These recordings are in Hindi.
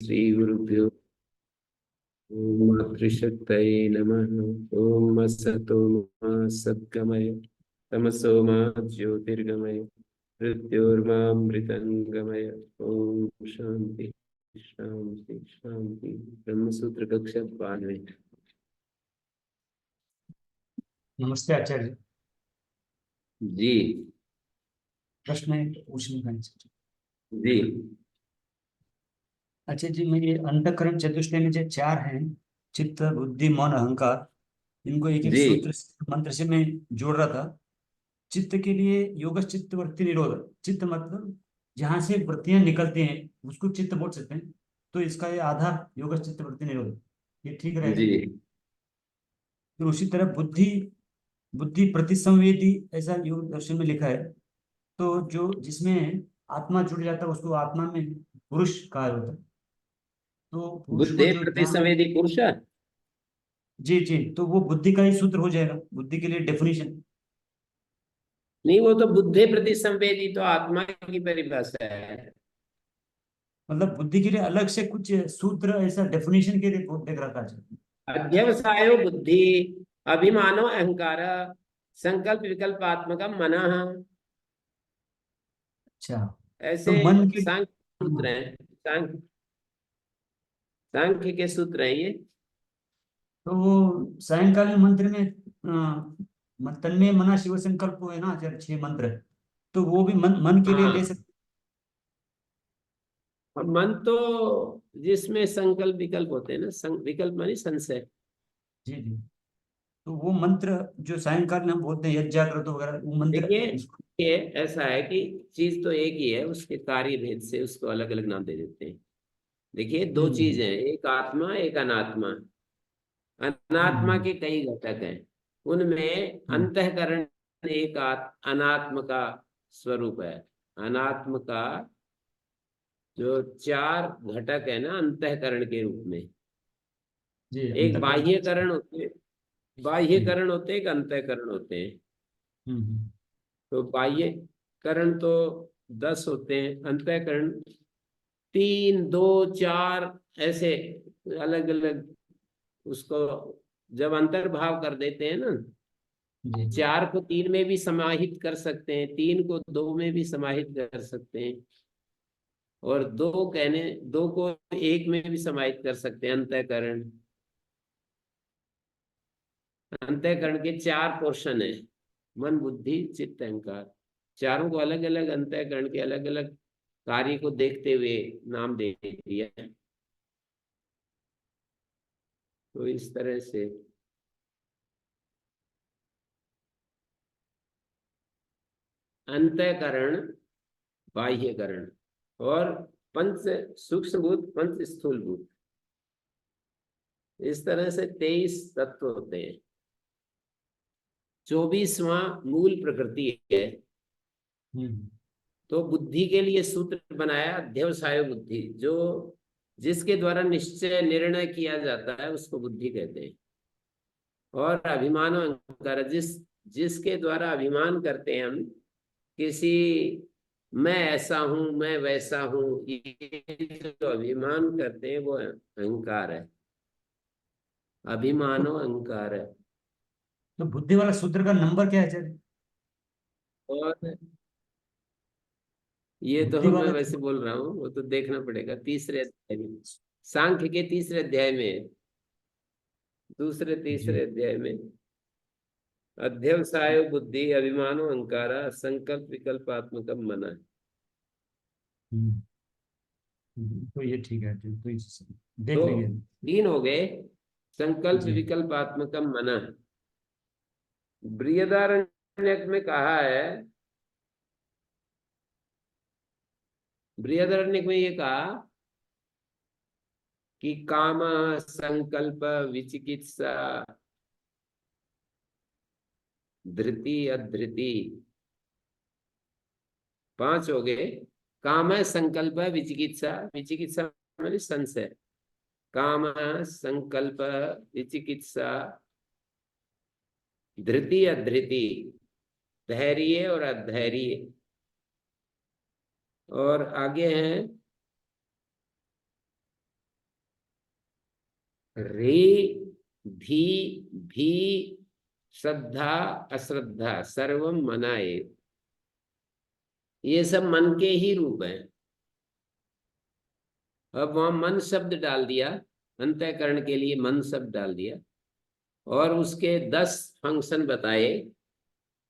श्री गुरुभ्यो ओम मातृशक्तये नमः। ओम असतो मा सद्गमय तमसो मा ज्योतिर्गमय मृत्योर्मामृतंगमय। ओम शांति शांति शांति। ब्रह्मसूत्र कक्षा 92। नमस्ते आचार्य। जी प्रश्न पूछने का जी अच्छा जी, मैं ये अंतःकरण चतुष्टय में जो चार हैं, चित्त बुद्धि मन अहंकार, इनको एक एक जी सूत्र मंत्र से मैं जोड़ रहा था। चित्त के लिए योग चित्त वृत्ति निरोध, चित्त मतलब जहां से वृत्तियां निकलती हैं उसको चित्त बोल सकते हैं। तो इसका ये आधार योग चित्त वृत्ति निरोध, ये ठीक रहेगा। जी। फिर उसी तरह बुद्धि, बुद्धि प्रतिसंवेदी, ऐसा योग दर्शन में लिखा है। तो जो जिसमें आत्मा जुड़ जाता है उसको आत्मा में पुरुष कहा होता है। तो पुरुष को बुद्धे जो प्रति ध्यान, संवेदी पुरुष। जी जी, तो वो बुद्धि का ही सूत्र हो जाएगा, बुद्धि के लिए डेफिनेशन। नहीं, वो तो बुद्धे प्रति संवेदी तो आत्मा की परिभाषा है। मतलब बुद्धि के लिए अलग से कुछ सूत्र, ऐसा डेफिनेशन के लिए देख रहा था। अध्यवसायो बुद्धि अभिमानो अहंकार संकल्प विकल्पात्मकम मनः। अच्छा, तो ऐसे मन के, सांख्य सूत्र हैं। सांख्य के सूत्र हैं ये। तो वो सायंकालीन मंत्र में तन्मय मना शिव संकल्प है ना, 6 मंत्र, तो वो भी मन के लिए ले हाँ, सकते। और मन तो जिसमें संकल्प विकल्प होते हैं ना, विकल्प मानी संशय। जी जी, तो वो मंत्र जो सायंकालीन हम बोलते हैं यज्ञ जागृत वगैरह, वो मंत्र देखिए, ये ऐसा है कि चीज तो एक ही है, उसके कार्य भेद से उसको अलग अलग नाम दे देते हैं। देखिए, दो हम्म चीजें हैं, एक आत्मा एक अनात्मा। अनात्मा हम्म के कई घटक हैं, उनमें हम्म अंतःकरण एक अनात्म का स्वरूप है। अनात्म का जो चार घटक है ना अंतःकरण के रूप में, जी, एक अंतःकरण। बाह्यकरण होते, हम्म बाह्यकरण होते, एक अंतःकरण होते हैं। हम्म तो बाह्यकरण तो 10 होते हैं, अंतःकरण 3, 2, 4 ऐसे अलग अलग। उसको जब अंतर्भाव कर देते हैं ना, जी जी। 4 को 3 में भी समाहित कर सकते हैं, 3 को 2 में भी समाहित कर सकते हैं, और 2 को 1 में भी समाहित कर सकते हैं। अंतःकरण, अंतःकरण के 4 पोर्शन है, मन बुद्धि चित्त अहंकार। चारों को अलग अलग अंतःकरण के अलग अलग कार्य को देखते हुए नाम दे दिया है। तो इस तरह से अंतःकरण, बाह्यकरण और पंच सूक्ष्म भूत, पंच स्थूल भूत, इस तरह से 23 तत्व होते हैं। 24वां मूल प्रकृति है। हम्म तो बुद्धि के लिए सूत्र बनाया अध्यवसाय बुद्धि, जो जिसके द्वारा निश्चय निर्णय किया जाता है उसको बुद्धि कहते हैं। और अभिमान अहंकार, जिसके द्वारा अभिमान करते हैं हम किसी, मैं ऐसा हूं मैं वैसा हूं, ये जो अभिमान करते हैं वो अहंकार है। तो, अभिमानो अहंकार है। तो बुद्धि वाला सूत्र का नंबर क्या है सर? और ये तो बुद्धि मैं वाला वैसे बोल रहा हूँ, वो तो देखना पड़ेगा तीसरे अध्याय में, सांख्य के तीसरे अध्याय में, दूसरे जी। तीसरे अध्याय में अध्यवसाय बुद्धि अभिमानो अहंकारा संकल्प विकल्पात्मक मना है। हम्म तो ये ठीक है, तो देख तो लेंगे। 3 हो गए, संकल्प जी विकल्पात्मक मना। बृहदारण्यक में कहा है, बृहदारण्यक में ये कहा कि काम संकल्प विचिकित्सा धृति अधृति 5 हो गए। काम संकल्प विचिकित्सा, विचिकित्सा माने संशय, काम संकल्प विचिकित्सा धृति अधृति, धैर्य और अधैर्य। और आगे हैं रे, धी, भी, श्रद्धा, अश्रद्धा सर्वम मनाए, ये सब मन के ही रूप हैं। अब वहां मन शब्द डाल दिया, अंतःकरण के लिए मन शब्द डाल दिया, और उसके 10 फंक्शन बताए।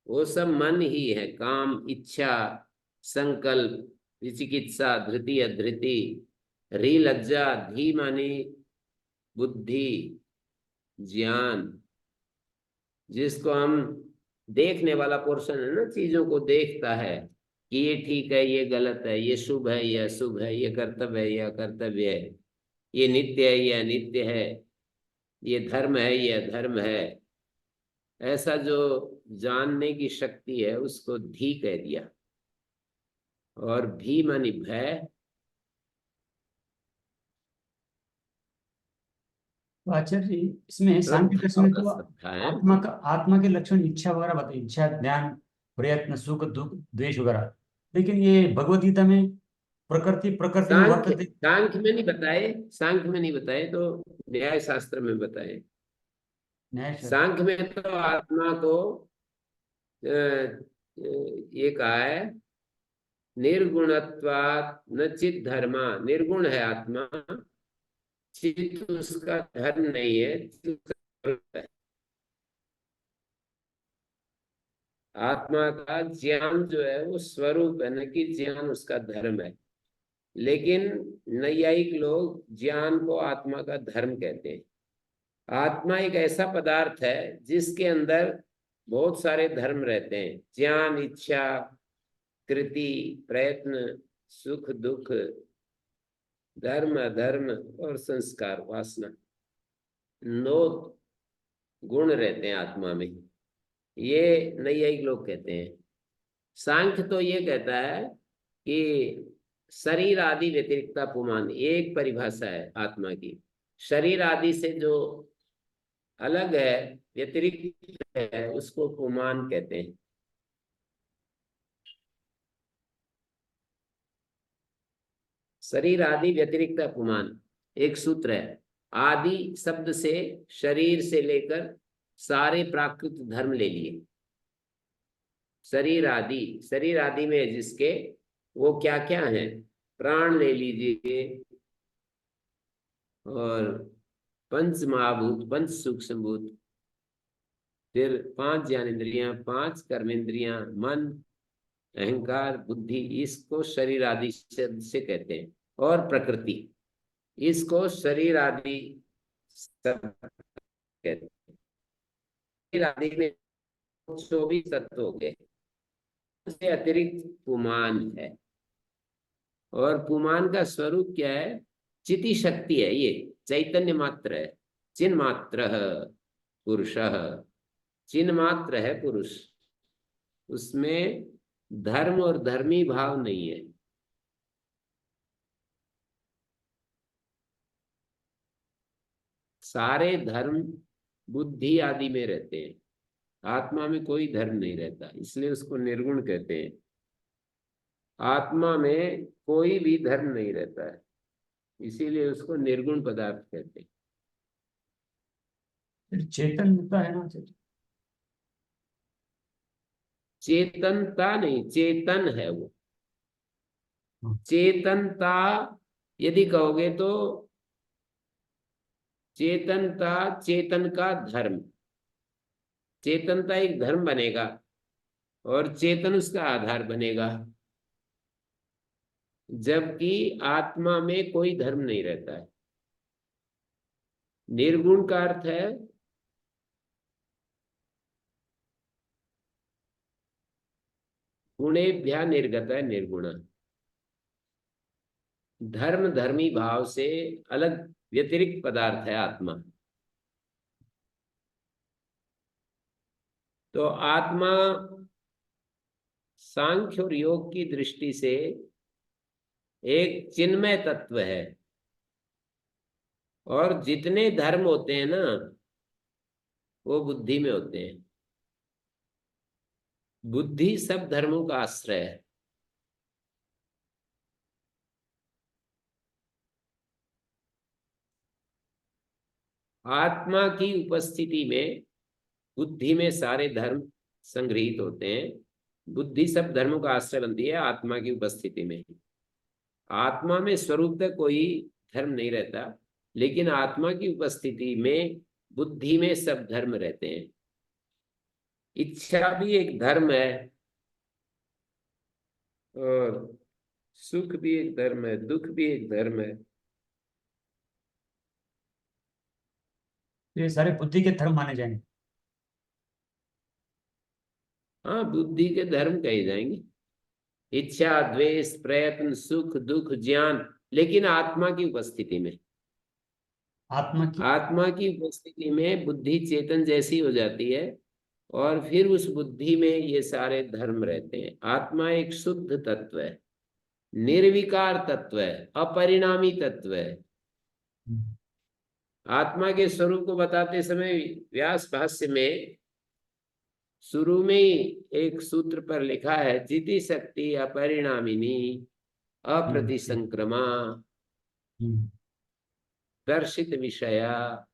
वो सब मन ही है, काम, इच्छा, संकल्प, विचिकित्सा, धृति, अधृति, री, लज्जा, धी माने बुद्धि, ज्ञान, जिसको हम देखने वाला पोर्शन है ना, चीजों को देखता है कि ये ठीक है, ये गलत है, ये शुभ है, ये अशुभ है, ये कर्तव्य है, ये अकर्तव्य है, ये नित्य है, ये अनित्य है, ये धर्म है, ये अधर्म है। ऐसा जो जानने की शक्ति है उसको धी कह दिया। और भी मानी भय। तो आचार्य जी, इसमें सांख्य दर्शन श्रद्धा में और तो श्रद्धा है। आत्मा के लक्षण इच्छा वगैरह बताइए, इच्छा, ध्यान, प्रयत्न, सुख दुख, द्वेष वगैरह। लेकिन ये भगवत गीता में प्रकृति प्रकृति में सांख्य वर्तते। सांख्य में नहीं बताए, सांख्य में नहीं बताए, तो न्याय शास्त्र में बताए। न्याय शास्त्र। सांख्य में तो आत्मा को ये कहा है, निर्गुणत्वात् न चित धर्मा, निर्गुण है आत्मा, चित उसका धर्म नहीं है, चित उसका स्वरूप है। आत्मा का ज्ञान जो है वो स्वरूप है, न कि ज्ञान उसका धर्म है। लेकिन नैयायिक लोग ज्ञान को आत्मा का धर्म कहते हैं। आत्मा एक ऐसा पदार्थ है जिसके अंदर बहुत सारे धर्म रहते हैं, ज्ञान, इच्छा, कृति, प्रयत्न, सुख दुख, धर्म अधर्म और संस्कार, वासना, 9 गुण रहते हैं आत्मा में। ये नैयायिक लोग कहते हैं। सांख्य तो ये कहता है कि शरीर आदि व्यतिरिक्ता पुमान, एक परिभाषा है आत्मा की। शरीर आदि से जो अलग है, व्यतिरिक्त है, उसको पुमान कहते हैं। शरीर आदि व्यतिरिक्त पुमान एक सूत्र है। आदि शब्द से शरीर से लेकर सारे प्राकृत धर्म ले लिए। शरीर आदि, शरीर आदि में जिसके वो क्या क्या है, प्राण ले लीजिए, और पंच महाभूत, पंच सूक्ष्म भूत, फिर 5 ज्ञानेन्द्रियां, 5 कर्मेंद्रियां, मन, अहंकार, बुद्धि, इसको शरीर आदि से कहते हैं। और प्रकृति, इसको शरीर आदि सब कहते हैं। शरीर आदि में 24 तत्व हो गए, उससे अतिरिक्त पुमान है। और पुमान का स्वरूप क्या है? चिति शक्ति है, ये चैतन्य मात्र है, चिन्ह मात्र पुरुष, चिन्ह मात्र है पुरुष। उसमें धर्म और धर्मी भाव नहीं है। सारे धर्म बुद्धि आदि में रहते हैं, आत्मा में कोई धर्म नहीं रहता, इसलिए उसको निर्गुण कहते हैं। आत्मा में कोई भी धर्म नहीं रहता है, इसीलिए उसको निर्गुण पदार्थ कहते हैं। फिर चेतनता है ना आचार्य? चेतनता नहीं, चेतन है वो। हाँ। चेतनता यदि कहोगे तो चेतनता, चेतन का धर्म, चेतनता एक धर्म बनेगा और चेतन उसका आधार बनेगा। जबकि आत्मा में कोई धर्म नहीं रहता है। निर्गुण का अर्थ है गुणेभ्यः निर्गत है, निर्गुण, धर्म धर्मी भाव से अलग व्यतिरिक्त पदार्थ है आत्मा। तो आत्मा सांख्य और योग की दृष्टि से एक चिन्मय तत्व है। और जितने धर्म होते हैं ना, वो बुद्धि में होते हैं। बुद्धि सब धर्मों का आश्रय है। आत्मा की उपस्थिति में बुद्धि में सारे धर्म संग्रहित होते हैं। बुद्धि सब धर्मों का आश्रय बनती है आत्मा की उपस्थिति में। आत्मा में स्वरूपतः कोई धर्म नहीं रहता, लेकिन आत्मा की उपस्थिति में बुद्धि में सब धर्म रहते हैं। इच्छा भी एक धर्म है और सुख भी एक धर्म है, दुख भी एक धर्म है। तो ये सारे बुद्धि के धर्म माने जाएंगे। हाँ, बुद्धि के धर्म कहे जाएंगे। इच्छा, द्वेष, प्रयत्न, सुख, दुख, ज्ञान, लेकिन आत्मा की उपस्थिति में। आत्मा की। आत्मा की उपस्थिति में बुद्धि चेतन जैसी हो जाती है और फिर उस बुद्धि में ये सारे धर्म रहते हैं। आत्मा एक शुद्ध तत्व है, निर्विकार तत्व है, अपरिणामी तत्व है। आत्मा के स्वरूप को बताते समय व्यास भाष्य में शुरू में ही एक सूत्र पर लिखा है, जिति शक्ति अपरिणामिनी अप्रतिसंक्रमा दर्शित विषया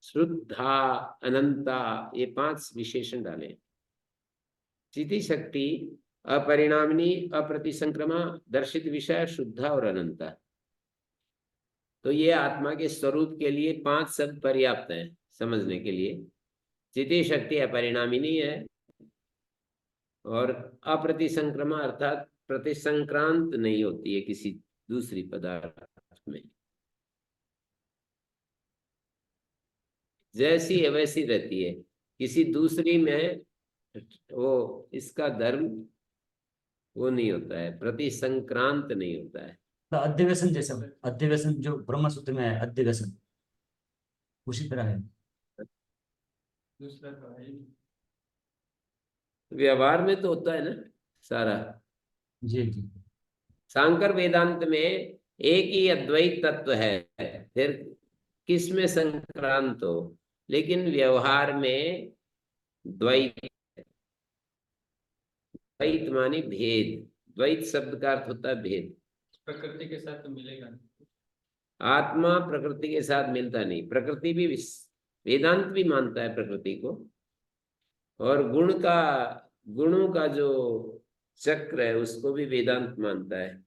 शुद्धा अनंता, ये 5 विशेषण डाले। चिति शक्ति अपरिणामिनी अप्रतिसंक्रमा दर्शित विषय शुद्धा और अनंता। तो ये आत्मा के स्वरूप के लिए 5 शब्द पर्याप्त हैं समझने के लिए। चिति शक्ति अपरिणामिनी है और अप्रतिसंक्रमा अर्थात प्रतिसंक्रांत नहीं होती है किसी दूसरी पदार्थ में, जैसी है वैसी रहती है, किसी दूसरी में वो इसका धर्म वो नहीं होता है, प्रतिसंक्रांत नहीं होता है। तो अध्यवसन जैसा, अध्यवसन जो ब्रह्म सूत्र में है, अध्यवसन उसी तरह है। व्यवहार में तो होता है ना सारा। जी जी। सांकर वेदांत में एक ही अद्वैत तत्व है, फिर किस में संक्रांत हो, लेकिन व्यवहार में द्वैत। द्वैत मानी भेद, द्वैत शब्द का अर्थ होता है भेद। प्रकृति के साथ तो मिलेगा नहीं। आत्मा प्रकृति के साथ मिलता नहीं, प्रकृति भी वेदांत भी मानता है प्रकृति को, और गुणों का जो चक्र है उसको भी वेदांत मानता है।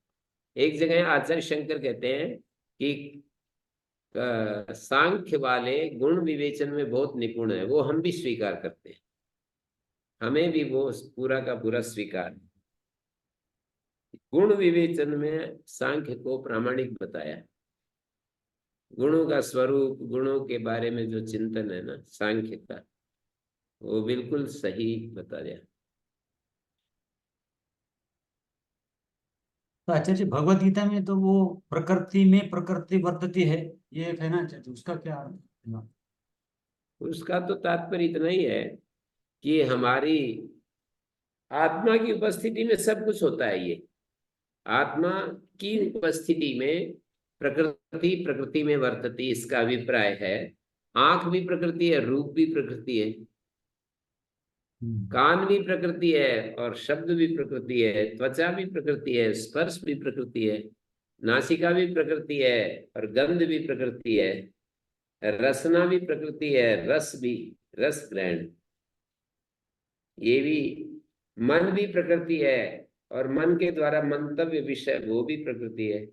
एक जगह आचार्य शंकर कहते हैं कि सांख्य वाले गुण विवेचन में बहुत निपुण है, वो हम भी स्वीकार करते हैं, हमें भी वो पूरा का पूरा स्वीकार है। गुण विवेचन में सांख्य को प्रामाणिक बताया। गुणों का स्वरूप, गुणों के बारे में जो चिंतन है ना सांख्य का, वो बिल्कुल सही बताया। तो आचार्य जी भगवत गीता में तो वो प्रकृति में प्रकृति वर्तती है, ये कहना चाहते, उसका क्या अर्थ है? उसका तो तात्पर्य इतना ही है कि हमारी आत्मा की उपस्थिति में सब कुछ होता है। ये आत्मा की उपस्थिति में प्रकृति प्रकृति में वर्तती, इसका अभिप्राय है। आंख भी प्रकृति है, रूप भी प्रकृति है, कान भी प्रकृति है और शब्द भी प्रकृति है, त्वचा भी प्रकृति है, स्पर्श भी प्रकृति है, नासिका भी प्रकृति है और गंध भी प्रकृति है, रसना भी प्रकृति है, रस भी, रस ग्रहण ये भी, मन भी प्रकृति है और मन के द्वारा मंतव्य विषय वो भी प्रकृति है,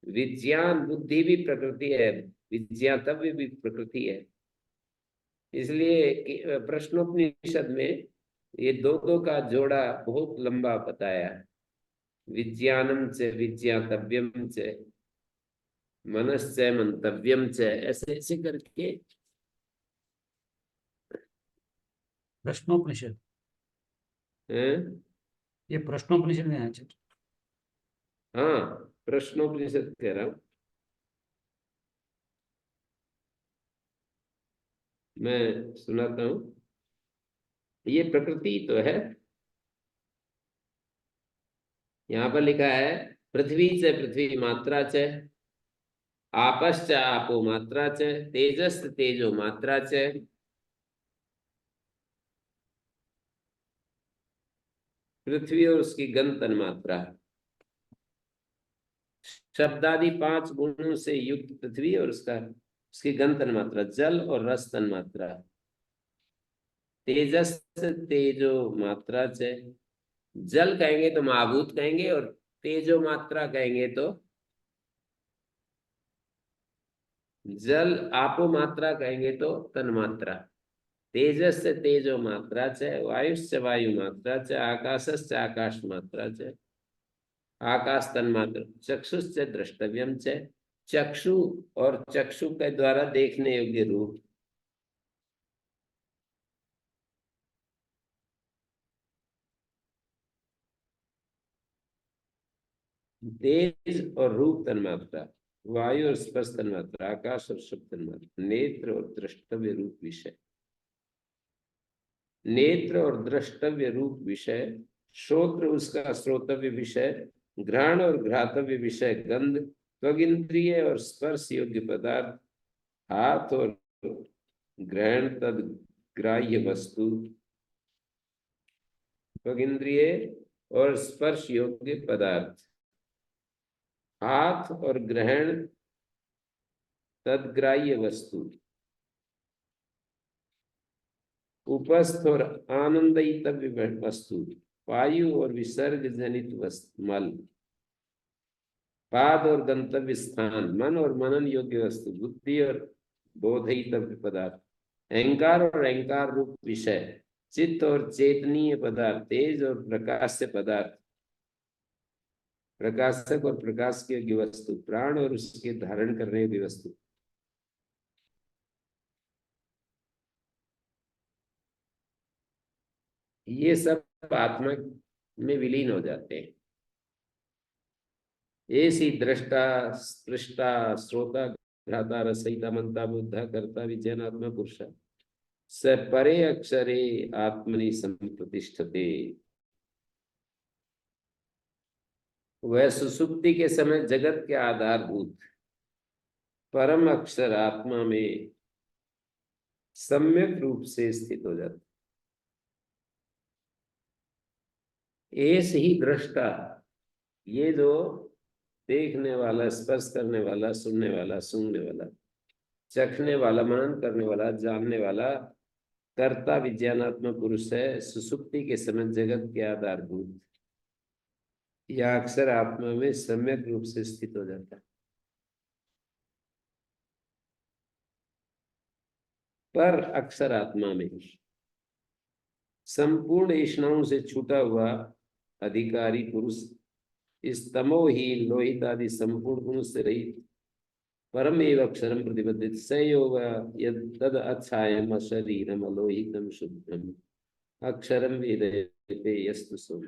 विज्ञान बुद्धि भी प्रकृति है, विज्ञातव्य भी प्रकृति है। इसलिए प्रश्नोपनिषद में ये दो दो का जोड़ा बहुत लंबा बताया, विज्ञानम च विज्ञातव्यम च मनश्च मंतव्यम च, ऐसे ऐसे करके। प्रश्नोपनिषद, हैं? ये प्रश्नोपनिषद में है आचार्य। हाँ, प्रश्नोपनिषद कह रहा हूँ मैं, सुनाता हूँ। ये प्रकृति तो है, यहाँ पर लिखा है पृथ्वी च पृथ्वी मात्रा च, आपश्च आपो मात्रा च, तेजस् तेजो मात्रा च, पृथ्वी और उसकी गण तन मात्रा, शब्दादि 5 गुणों से युक्त पृथ्वी और उसकी गंध तन्मात्रा, जल और रस तन्मात्रा। तेजस तेजो मात्रा च, जल कहेंगे तो महाभूत कहेंगे, और तेजो मात्रा कहेंगे तो जल, आपो मात्रा कहेंगे तो तन्मात्रा। तेजस तेजो मात्रा च, वायुश्च वायु मात्रा च, आकाशश्च आकाश मात्रा च, आकाश तन्मात्र, चक्षुश्च द्रष्टव्यम च, चक्षु और चक्षु के द्वारा देखने योग्य रूप। तेज और रूप तन्मात्रा, वायु और स्पर्श तन्मात्रा, आकाश और शब्द तन्मात्रा, नेत्र और द्रष्टव्य रूप विषय। नेत्र और द्रष्टव्य रूप विषय, श्रोत्र उसका श्रोतव्य विषय, घ्राण और घ्रातव्य विषय गंध, त्वगिंद्रिय और स्पर्श योग्य पदार्थ, हाथ और ग्रहण तद ग्राह्य वस्तु, त्वगिंद्रिय और स्पर्श योग्य पदार्थ, हाथ और ग्रहण तदग्राह्य वस्तु, उपस्थ और आनंदितव्य वस्तु, वायु और विसर्ग जनित मल, पाद और गंतव्य स्थान, मन और मनन योग्य वस्तु, बुद्धि और बोधयितव्य पदार्थ, अहंकार और अहंकार रूप विषय, चित्त और चेतनीय पदार्थ, तेज और प्रकाश्य पदार्थ, प्रकाशक और प्रकाश की योग्य वस्तु, प्राण और उसके धारण करने योग्य वस्तु। ये सब आत्मा में विलीन हो जाते हैं। ऐसी दृष्टा स्पृष्टा श्रोता घ्राता रसयिता मंता बुद्धा कर्ता विजयनात्मा पुरुष स परे अक्षरे आत्मनि संप्रतिष्ठते। वह सुसुप्ति के समय जगत के आधारभूत परम अक्षर आत्मा में सम्यक रूप से स्थित हो जाता। ऐसे ही दृष्टा, ये जो देखने वाला, स्पर्श करने वाला, सुनने वाला, सूंघने वाला, चखने वाला, मनन करने वाला, जानने वाला कर्ता विज्ञानात्मक पुरुष है, सुसुप्ति के समय जगत के आधारभूत या अक्षर आत्मा में सम्यक रूप से स्थित हो जाता है। पर अक्षर आत्मा में संपूर्ण इष्णाओं से छूटा हुआ अधिकारी पुरुष इस तमोहीन लोहित आदि संपूर्ण गुण से रहित परम एव अक्षरम प्रतिबद्धित सयोग तद अच्छायम अशरीरम अलोहितम शुद्धम अक्षरम वेदते यस्तु सोम।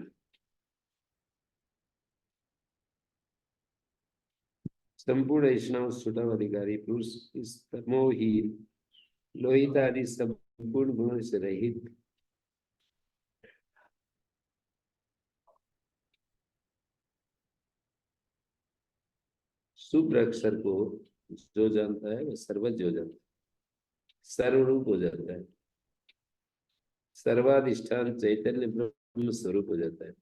संपूर्ण इष्णाओं से छूटा हुआ अधिकारी पुरुष इस तमोहीन लोहित आदि संपूर्ण गुणों से रहित शुभ्र अक्षर को जो जानता है वह सर्वज्ञ हो जाता है, सर्वरूप हो जाता है, सर्वाधिष्ठान चैतन्य ब्रह्म स्वरूप हो जाता है।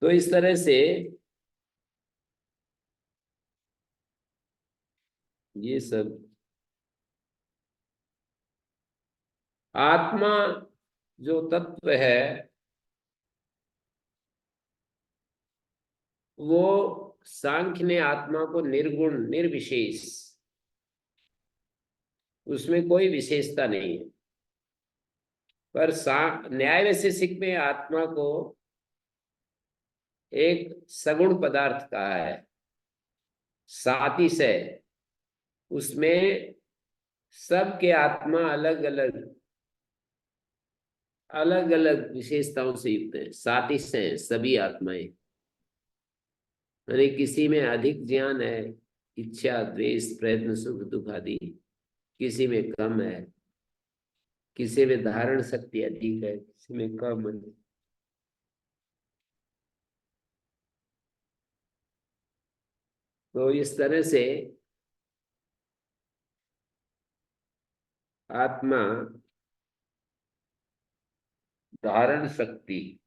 तो इस तरह से ये सब आत्मा जो तत्व है वो सांख्य ने आत्मा को निर्गुण निर्विशेष, उसमें कोई विशेषता नहीं है, पर न्याय वैशेषिक में आत्मा को एक सगुण पदार्थ कहा है। सातिश है, उसमें सबके आत्मा अलग अलग अलग अलग विशेषताओं से युक्त है। सातिश है सभी आत्माएं, यानी किसी में अधिक ज्ञान है, इच्छा द्वेष प्रयत्न सुख दुख आदि, किसी में कम है, किसी में धारण शक्ति अधिक है, किसी में कम है। तो इस तरह से आत्मा धारण शक्ति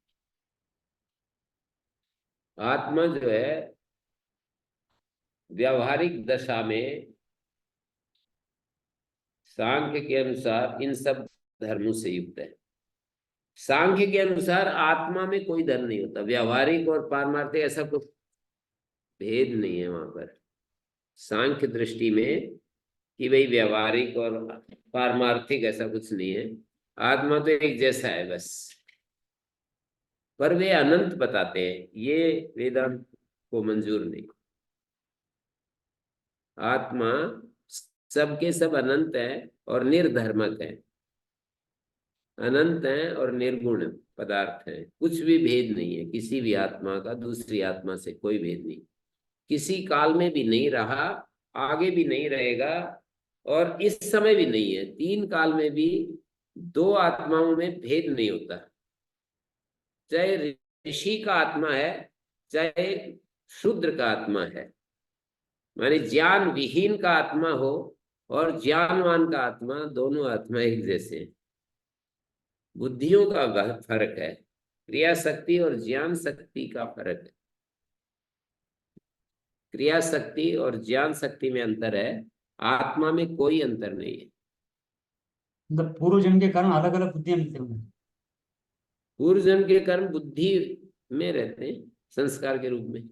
आत्मा जो है व्यावहारिक दशा में सांख्य के अनुसार इन सब धर्मों से युक्त है। सांख्य के अनुसार आत्मा में कोई धर्म नहीं होता, व्यावहारिक और पारमार्थिक ऐसा कुछ भेद नहीं है वहां पर सांख्य दृष्टि में, कि भाई व्यावहारिक और पारमार्थिक ऐसा कुछ नहीं है। आत्मा तो एक जैसा है बस। पर वे अनंत बताते हैं, ये वेदांत को मंजूर नहीं। आत्मा सबके सब अनंत है और निर्धर्मक है। अनंत है और निर्गुण पदार्थ है, कुछ भी भेद नहीं है किसी भी आत्मा का दूसरी आत्मा से, कोई भेद नहीं, किसी काल में भी नहीं रहा, आगे भी नहीं रहेगा, और इस समय भी नहीं है। तीन काल में भी दो आत्माओं में भेद नहीं होता, चाहे ऋषि का आत्मा है चाहे शूद्र का आत्मा है, माने ज्ञान विहीन का आत्मा हो और ज्ञानवान का आत्मा, दोनों आत्मा एक जैसे हैं। बुद्धियों का फर्क है, क्रिया शक्ति और ज्ञान शक्ति का फर्क है। क्रिया शक्ति और ज्ञान शक्ति में अंतर है, आत्मा में कोई अंतर नहीं है। मतलब पूर्व जन्म के कारण अलग अलग बुद्धियां मिलती होंगी। पूर्व जन्म के कर्म बुद्धि में रहते हैं संस्कार के रूप में।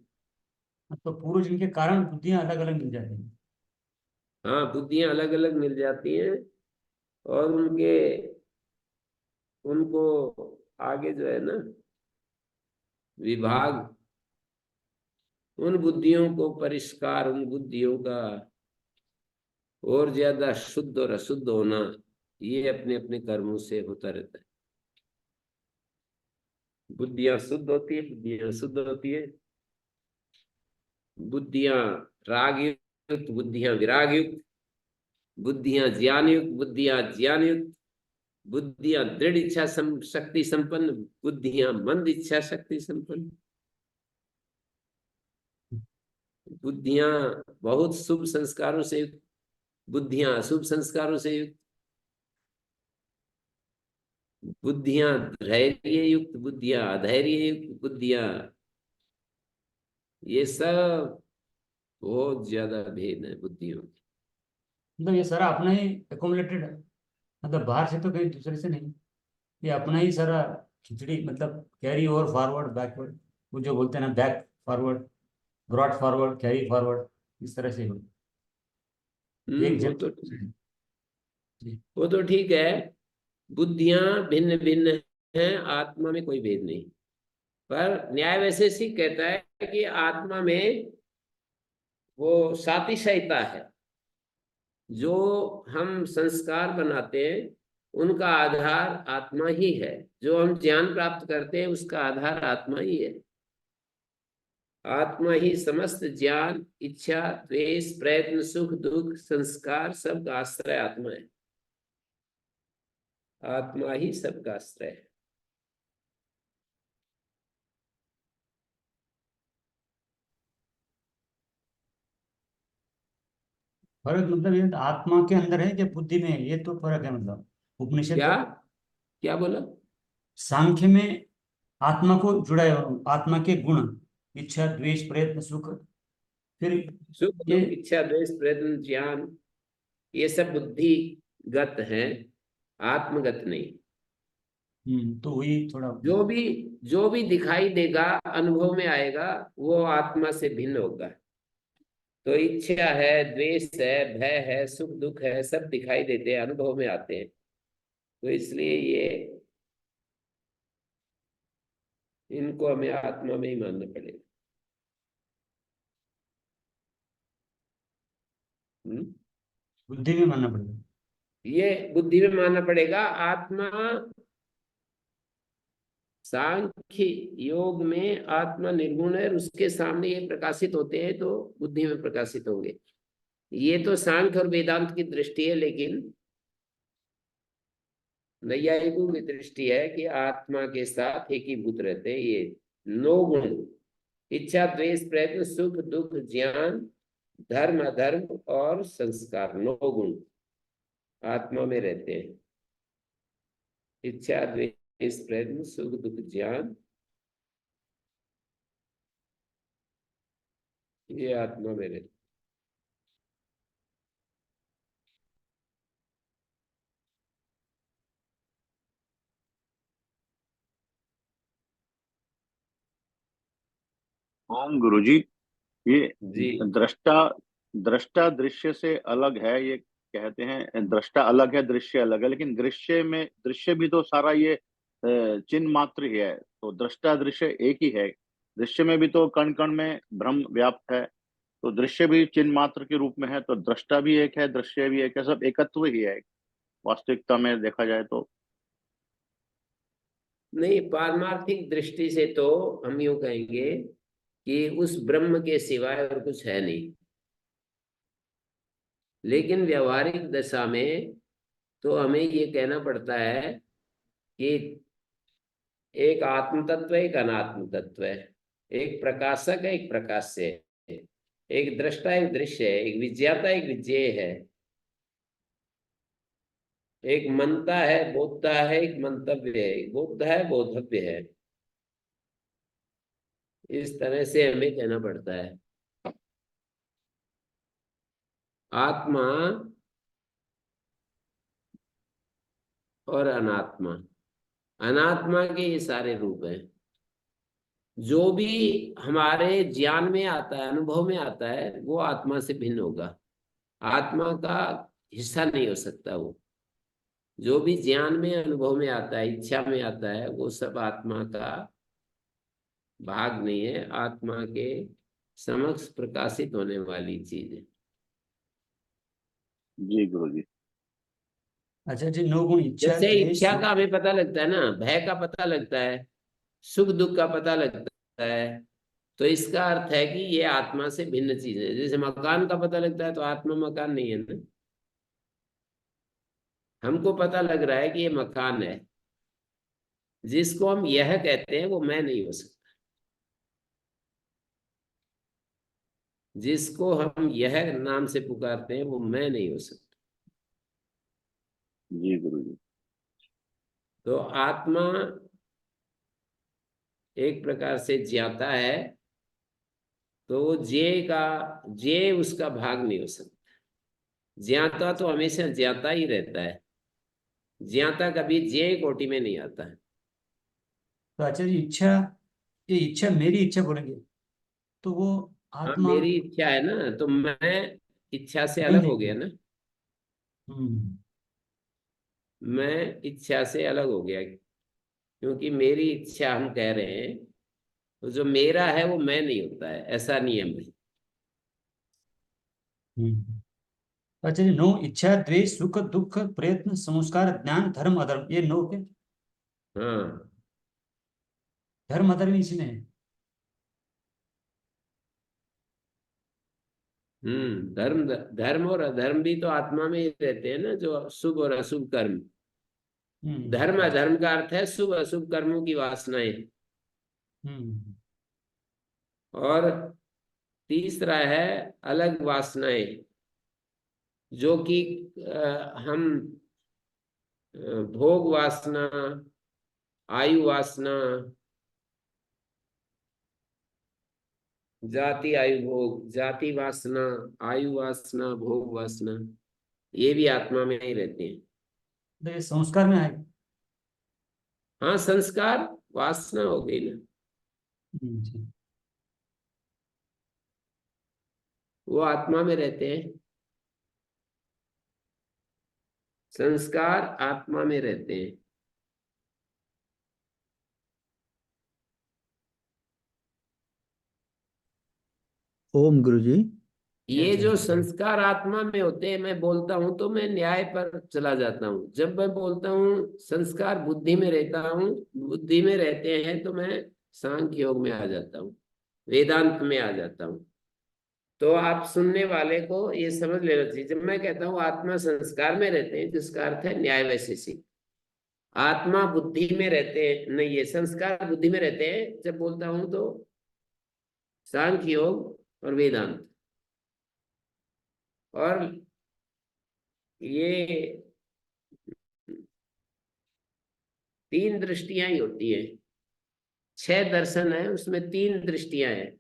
तो पूर्व जन्म के कारण बुद्धियां अलग अलग मिल जाती हैं। हाँ, बुद्धियां अलग अलग मिल जाती हैं, और उनको आगे जो है ना विभाग, उन बुद्धियों को परिष्कार, उन बुद्धियों का और ज्यादा शुद्ध और अशुद्ध होना, ये अपने अपने कर्मों से होता रहता है। बुद्धियां शुद्ध होती है, बुद्धियां शुद्ध होती है, बुद्धियां राग युक्त, बुद्धियां विराग युक्त, बुद्धियां ज्ञान युक्त, बुद्धियां ज्ञान युक्त, बुद्धियां दृढ़ इच्छा शक्ति संपन्न, बुद्धियां मंद इच्छा शक्ति संपन्न, बुद्धियां बहुत शुभ संस्कारों से युक्त, बुद्धियां अशुभ संस्कारों से युक्त, बुद्धियां धैर्य युक्त, बुद्धियां अधैर्य युक्त, बुद्धियां, ये सब बहुत ज्यादा भेद है बुद्धियों के। मतलब ये सारा अपना ही एकोमुलेटेड है, मतलब बाहर से तो कहीं दूसरे से नहीं, ये अपना ही सारा खिचड़ी, मतलब कैरी ओवर फॉरवर्ड बैकवर्ड, वो जो बोलते हैं ना, back forward, brought forward, carry forward, इस तरह से हो एक वो जन। तो जी। वो तो ठीक है, बुद्धियां भिन्न भिन्न हैं, आत्मा में कोई भेद नहीं। पर न्याय वैशेषिक कहता है कि आत्मा में वो सातिशयता है, जो हम संस्कार बनाते हैं उनका आधार आत्मा ही है, जो हम ज्ञान प्राप्त करते हैं उसका आधार आत्मा ही है। आत्मा ही समस्त ज्ञान, इच्छा, द्वेष, प्रयत्न, सुख दुख, संस्कार, सबका आश्रय आत्मा है। आत्मा ही सबका आश्रय है। फर्क मतलब ये आत्मा के अंदर है कि बुद्धि में है, ये तो फर्क है। मतलब उपनिषद क्या जो क्या बोला? सांख्य में आत्मा को जुड़ा है, आत्मा के गुण, इच्छा द्वेष प्रयत्न सुख, फिर सुख ये। दुख, इच्छा, द्वेष, प्रयत्न, ज्ञान, ये सब बुद्धिगत हैं, आत्मगत नहीं। तो वही थोड़ा। जो भी दिखाई देगा, अनुभव में आएगा, वो आत्मा से भिन्न होगा। तो इच्छा है, द्वेष है, भय है, सुख दुख है, सब दिखाई देते हैं, अनुभव में आते हैं। तो इसलिए ये इनको हमें आत्मा में ही मानना पड़ेगा। हम्म? बुद्धि में मानना पड़ेगा। ये बुद्धि में मानना पड़ेगा। आत्मा सांख्य योग में आत्मा निर्गुण है और उसके सामने ये प्रकाशित होते हैं, तो बुद्धि में प्रकाशित होंगे। ये तो सांख्य और वेदांत की दृष्टि है, लेकिन नैयायिकों की दृष्टि है कि आत्मा के साथ एकीभूत रहते हैं ये नौ गुण: इच्छा, द्वेष, प्रयत्न, सुख दुख, ज्ञान, धर्म, अधर्म और संस्कार। नौ गुण आत्मा में रहते हैं: इच्छा, द्वेष, प्रयत्न, सुख दुख, ज्ञान, ये आत्मा में रहती ओम गुरुजी, ये जी। दृष्टा दृष्टा दृश्य से अलग है, ये कहते हैं दृष्टा अलग है दृश्य अलग है, लेकिन दृश्य भी तो सारा ये चिन्ह मात्र ही है। तो दृष्टा दृश्य एक ही है। दृश्य में भी तो कण कण में भ्रम व्याप्त है, तो दृश्य भी चिन्ह मात्र के रूप में है, तो दृष्टा भी एक है दृश्य भी एक है, सब एकत्व ही है वास्तविकता में देखा जाए तो। नहीं, पारमार्थिक दृष्टि से तो हम यूं कहेंगे कि उस ब्रह्म के सिवाय और कुछ है नहीं। लेकिन व्यवहारिक दशा में तो हमें ये कहना पड़ता है कि एक आत्म तत्व है, एक अनात्म तत्व है। एक प्रकाशक है, एक प्रकाश्य है। एक दृष्टा, एक दृश्य है। एक विज्ञाता, एक विज्ञेय है। एक मनता है, बोधता है, एक मंतव्य है। एक बोध है, बोधव्य है। इस तरह से हमें कहना पड़ता है। आत्मा और अनात्मा, अनात्मा के ये सारे रूप हैं। जो भी हमारे ज्ञान में आता है, अनुभव में आता है, वो आत्मा से भिन्न होगा। आत्मा का हिस्सा नहीं हो सकता वो। जो भी ज्ञान में, अनुभव में आता है, इच्छा में आता है, वो सब आत्मा का भाग नहीं है। आत्मा के समक्ष प्रकाशित होने वाली चीज है। जी गुरुजी। अच्छा जी, नौ गुण इच्छा जैसे द्वेष इच्छा का हमें पता लगता है ना, भय का पता लगता है, सुख दुख का पता लगता है, तो इसका अर्थ है कि ये आत्मा से भिन्न चीज है। जैसे मकान का पता लगता है, तो आत्मा मकान नहीं है ना। हमको पता लग रहा है कि ये मकान है। जिसको हम यह कहते हैं वो मैं नहीं हो सकता। जिसको हम यह नाम से पुकारते हैं वो मैं नहीं हो सकता। जी गुरुजी। तो आत्मा एक प्रकार से ज्ञाता है, तो वो जे उसका भाग नहीं हो सकता। ज्ञाता तो हमेशा ज्ञाता ही रहता है। ज्ञाता कभी जे कोटि में नहीं आता है। तो अच्छा जी, इच्छा, ये इच्छा मेरी इच्छा बोलेंगे तो वो हाँ, आत्मा मेरी इच्छा है ना, तो मैं इच्छा से नहीं अलग हो गया देगी। ना। हम्म। मैं इच्छा से अलग हो गया, क्योंकि मेरी इच्छा हम कह रहे हैं। तो जो मेरा है वो मैं नहीं होता है, ऐसा नियम है। हम्म। अच्छा जी, नौ इच्छा द्वेष सुख दुख प्रयत्न संस्कार ज्ञान धर्म अधर्म, ये नौ के। हाँ। धर्म अधर्म इसमें है। धर्म, धर्म और अधर्म भी तो आत्मा में ही रहते हैं ना, जो शुभ और अशुभ कर्म। धर्म हम्म। अधर्म का अर्थ है शुभ अशुभ कर्मों की वासनाएं। हम्म। और तीसरा है अलग वासनाएं, जो कि हम भोग वासना, आयु वासना, जाति आयु भोग, जाति वासना, आयु वासना, भोग वासना, ये भी आत्मा में ही रहते हैं। तो ये संस्कार में आएगा। हाँ, संस्कार वासना हो गई ना, जी। वो आत्मा में रहते हैं। संस्कार आत्मा में रहते हैं। ओम गुरुजी। ये अच्छा जो अच्छा। संस्कार आत्मा में होते हैं, मैं बोलता हूं तो मैं न्याय पर चला जाता हूं। जब मैं बोलता हूं संस्कार बुद्धि में रहता हूं, बुद्धि में रहते हैं, तो मैं सांख्य योग में आ जाता हूँ, वेदांत में आ जाता हूँ। तो आप सुनने वाले को ये समझ लेना चाहिए, जब मैं कहता हूँ आत्मा संस्कार में रहते हैं, जिसका अर्थ है न्याय वैशेषिक। आत्मा बुद्धि में रहते हैं, नहीं, ये संस्कार बुद्धि में रहते हैं जब बोलता हूं तो सांख्य योग और वेदांत। और ये तीन दृष्टियां ही होती है। 6 दर्शन है, उसमें 3 दृष्टियां हैं।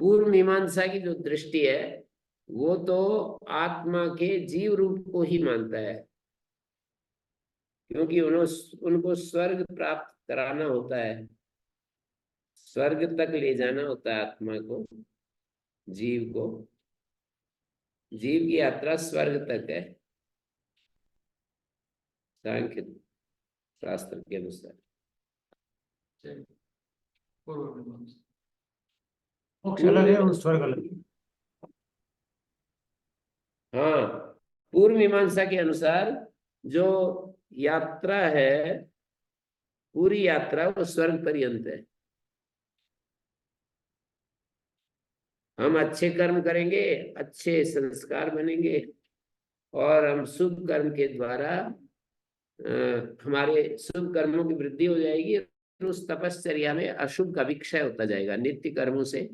पूर्व मीमांसा की जो दृष्टि है वो तो आत्मा के जीव रूप को ही मानता है, क्योंकि उनको स्वर्ग प्राप्त कराना होता है, स्वर्ग तक ले जाना होता है आत्मा को, जीव को। जीव की यात्रा स्वर्ग तक है सांख्य शास्त्र के अनुसार। चलिए, पूर्व मीमांसा। मोक्ष अलग है और स्वर्ग अलग है। हाँ, पूर्व मीमांसा के अनुसार जो यात्रा है, पूरी यात्रा वो स्वर्ग पर्यंत है। हम अच्छे कर्म करेंगे, अच्छे संस्कार बनेंगे, और हम शुभ कर्म के द्वारा हमारे शुभ कर्मों की वृद्धि हो जाएगी, और उस तपश्चर्या में अशुभ का विक्षय होता जाएगा नित्य कर्मों से।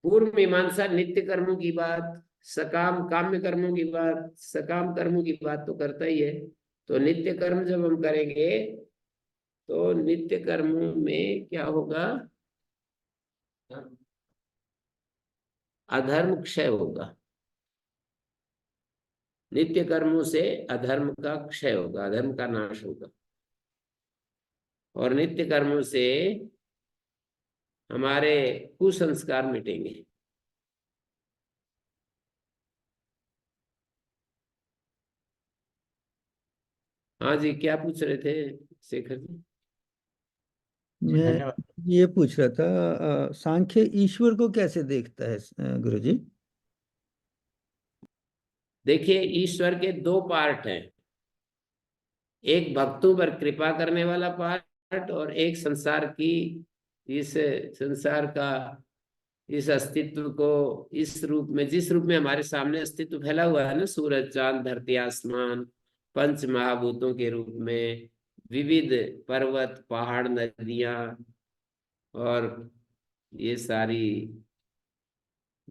पूर्व मीमांसा नित्य कर्मों की बात, सकाम काम्य कर्मों की बात, सकाम कर्मों की बात तो करता ही है। तो नित्य कर्म जब हम करेंगे तो नित्य कर्मों में क्या होगा? अधर्म क्षय होगा। नित्य कर्मों से अधर्म का क्षय होगा, अधर्म का नाश होगा, और नित्य कर्मों से हमारे कुसंस्कार मिटेंगे। हाँ जी, क्या पूछ रहे थे शेखर जी? मैं धन्यवाद। ये पूछ रहा था, सांख्य ईश्वर को कैसे देखता है गुरुजी? देखिए, ईश्वर के दो पार्ट हैं, एक भक्तों पर कृपा करने वाला पार्ट, और एक संसार की, इस संसार का, इस अस्तित्व को इस रूप में, जिस रूप में हमारे सामने अस्तित्व फैला हुआ है ना, सूरज चांद धरती आसमान, पंच महाभूतों के रूप में, विविध पर्वत पहाड़ नदियां, और ये सारी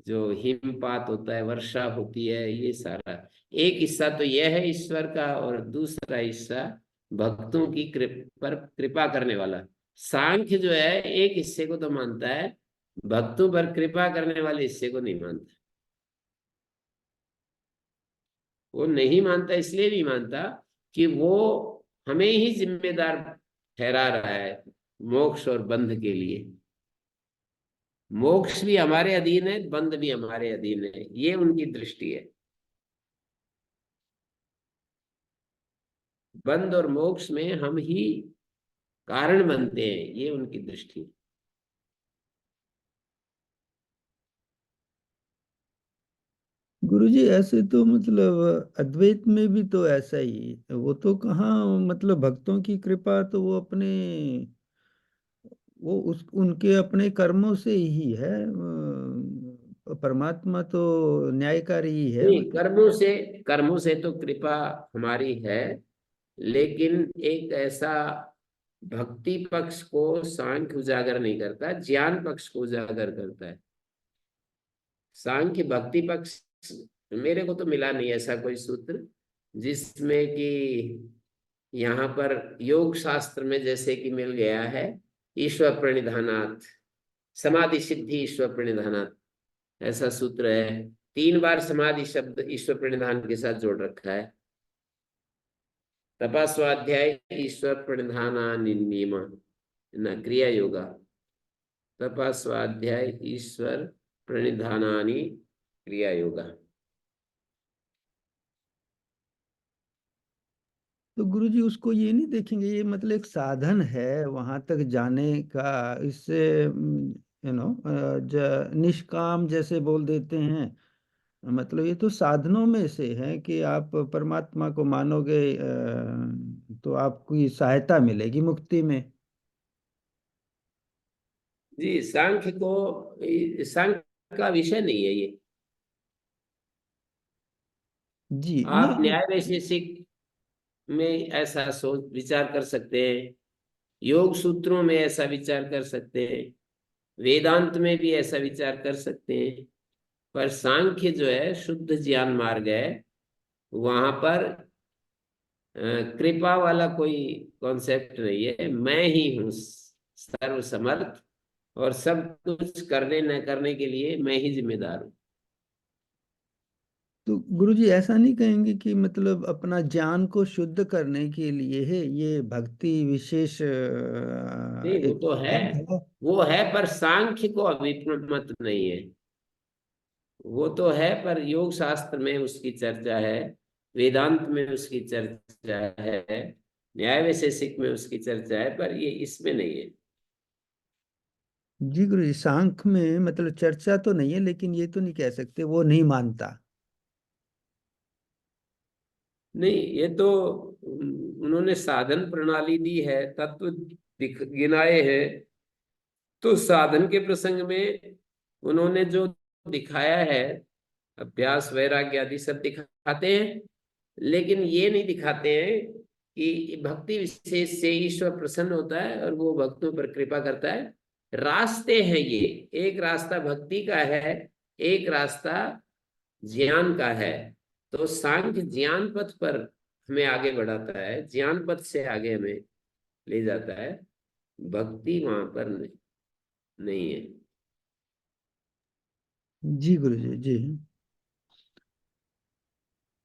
जो हिमपात होता है, वर्षा होती है, ये सारा एक हिस्सा तो यह है ईश्वर का, और दूसरा हिस्सा भक्तों की पर कृपा करने वाला। सांख्य जो है एक हिस्से को तो मानता है, भक्तों पर कृपा करने वाले हिस्से को नहीं मानता। वो नहीं मानता, इसलिए नहीं मानता कि वो हमें ही जिम्मेदार ठहरा रहा है मोक्ष और बंध के लिए। मोक्ष भी हमारे अधीन है, बंध भी हमारे अधीन है, ये उनकी दृष्टि है। बंध और मोक्ष में हम ही कारण बनते हैं, ये उनकी दृष्टि है। गुरुजी ऐसे तो मतलब अद्वैत में भी तो ऐसा ही, वो तो कहाँ मतलब भक्तों की कृपा तो वो अपने, वो उस उनके अपने कर्मों से ही है। परमात्मा तो न्यायकारी ही है नहीं, मतलब। कर्मों से तो कृपा हमारी है, लेकिन एक ऐसा भक्ति पक्ष को सांख्य उजागर नहीं करता, ज्ञान पक्ष को उजागर करता है। सांख्य भक्ति पक्ष, मेरे को तो मिला नहीं ऐसा कोई सूत्र जिसमें कि यहाँ पर योग शास्त्र में जैसे कि मिल गया है ईश्वर प्रणिधानात्, समाधि सिद्धि ईश्वर प्रणिधानात्, ऐसा सूत्र है। 3 बार समाधि शब्द ईश्वर प्रणिधान के साथ जोड़ रखा है। तपा स्वाध्याय ईश्वर प्रणिधानानिन्यम न क्रिया योगा, तपा स्वाध्याय ईश्वर प्रणिधानानि क्रिया योगा। तो गुरुजी उसको ये नहीं देखेंगे, ये मतलब एक साधन है वहां तक जाने का, इससे निष्काम जैसे बोल देते हैं, मतलब ये तो साधनों में से है कि आप परमात्मा को मानोगे तो आपको ये सहायता मिलेगी मुक्ति में। जी, सांख्य का विषय नहीं है ये। जी आप नहीं। न्याय वैशेषिक में ऐसा सोच विचार कर सकते हैं, योग सूत्रों में ऐसा विचार कर सकते हैं, वेदांत में भी ऐसा विचार कर सकते हैं, पर सांख्य जो है शुद्ध ज्ञान मार्ग है, वहां पर कृपा वाला कोई कॉन्सेप्ट नहीं है। मैं ही हूँ सर्वसमर्थ, और सब कुछ करने न करने के लिए मैं ही जिम्मेदार हूँ। तो गुरुजी ऐसा नहीं कहेंगे कि मतलब अपना ज्ञान को शुद्ध करने के लिए है ये भक्ति विशेष नहीं, वो एक तो है, साधन है? वो है, पर सांख्य को अभिमत नहीं है। वो तो है, पर योग शास्त्र में उसकी चर्चा है, वेदांत में उसकी चर्चा है, न्याय वैशेषिक में उसकी चर्चा है, पर ये इसमें नहीं है। जी गुरुजी, सांख्य में मतलब चर्चा तो नहीं है, लेकिन ये तो नहीं कह सकते वो नहीं मानता। नहीं, ये तो उन्होंने साधन प्रणाली दी है, तत्व गिनाए हैं, तो साधन के प्रसंग में उन्होंने जो दिखाया है, अभ्यास वैराग्य आदि सब दिखाते हैं, लेकिन ये नहीं दिखाते हैं कि भक्ति विशेष से ईश्वर प्रसन्न होता है और वो भक्तों पर कृपा करता है। रास्ते हैं ये, एक रास्ता भक्ति का है, एक रास्ता ज्ञान का है। तो सांख्य ज्ञान पथ पर हमें आगे बढ़ाता है, ज्ञान पथ से आगे हमें ले जाता है, भक्ति वहां पर नहीं है। जी गुरुजी जी।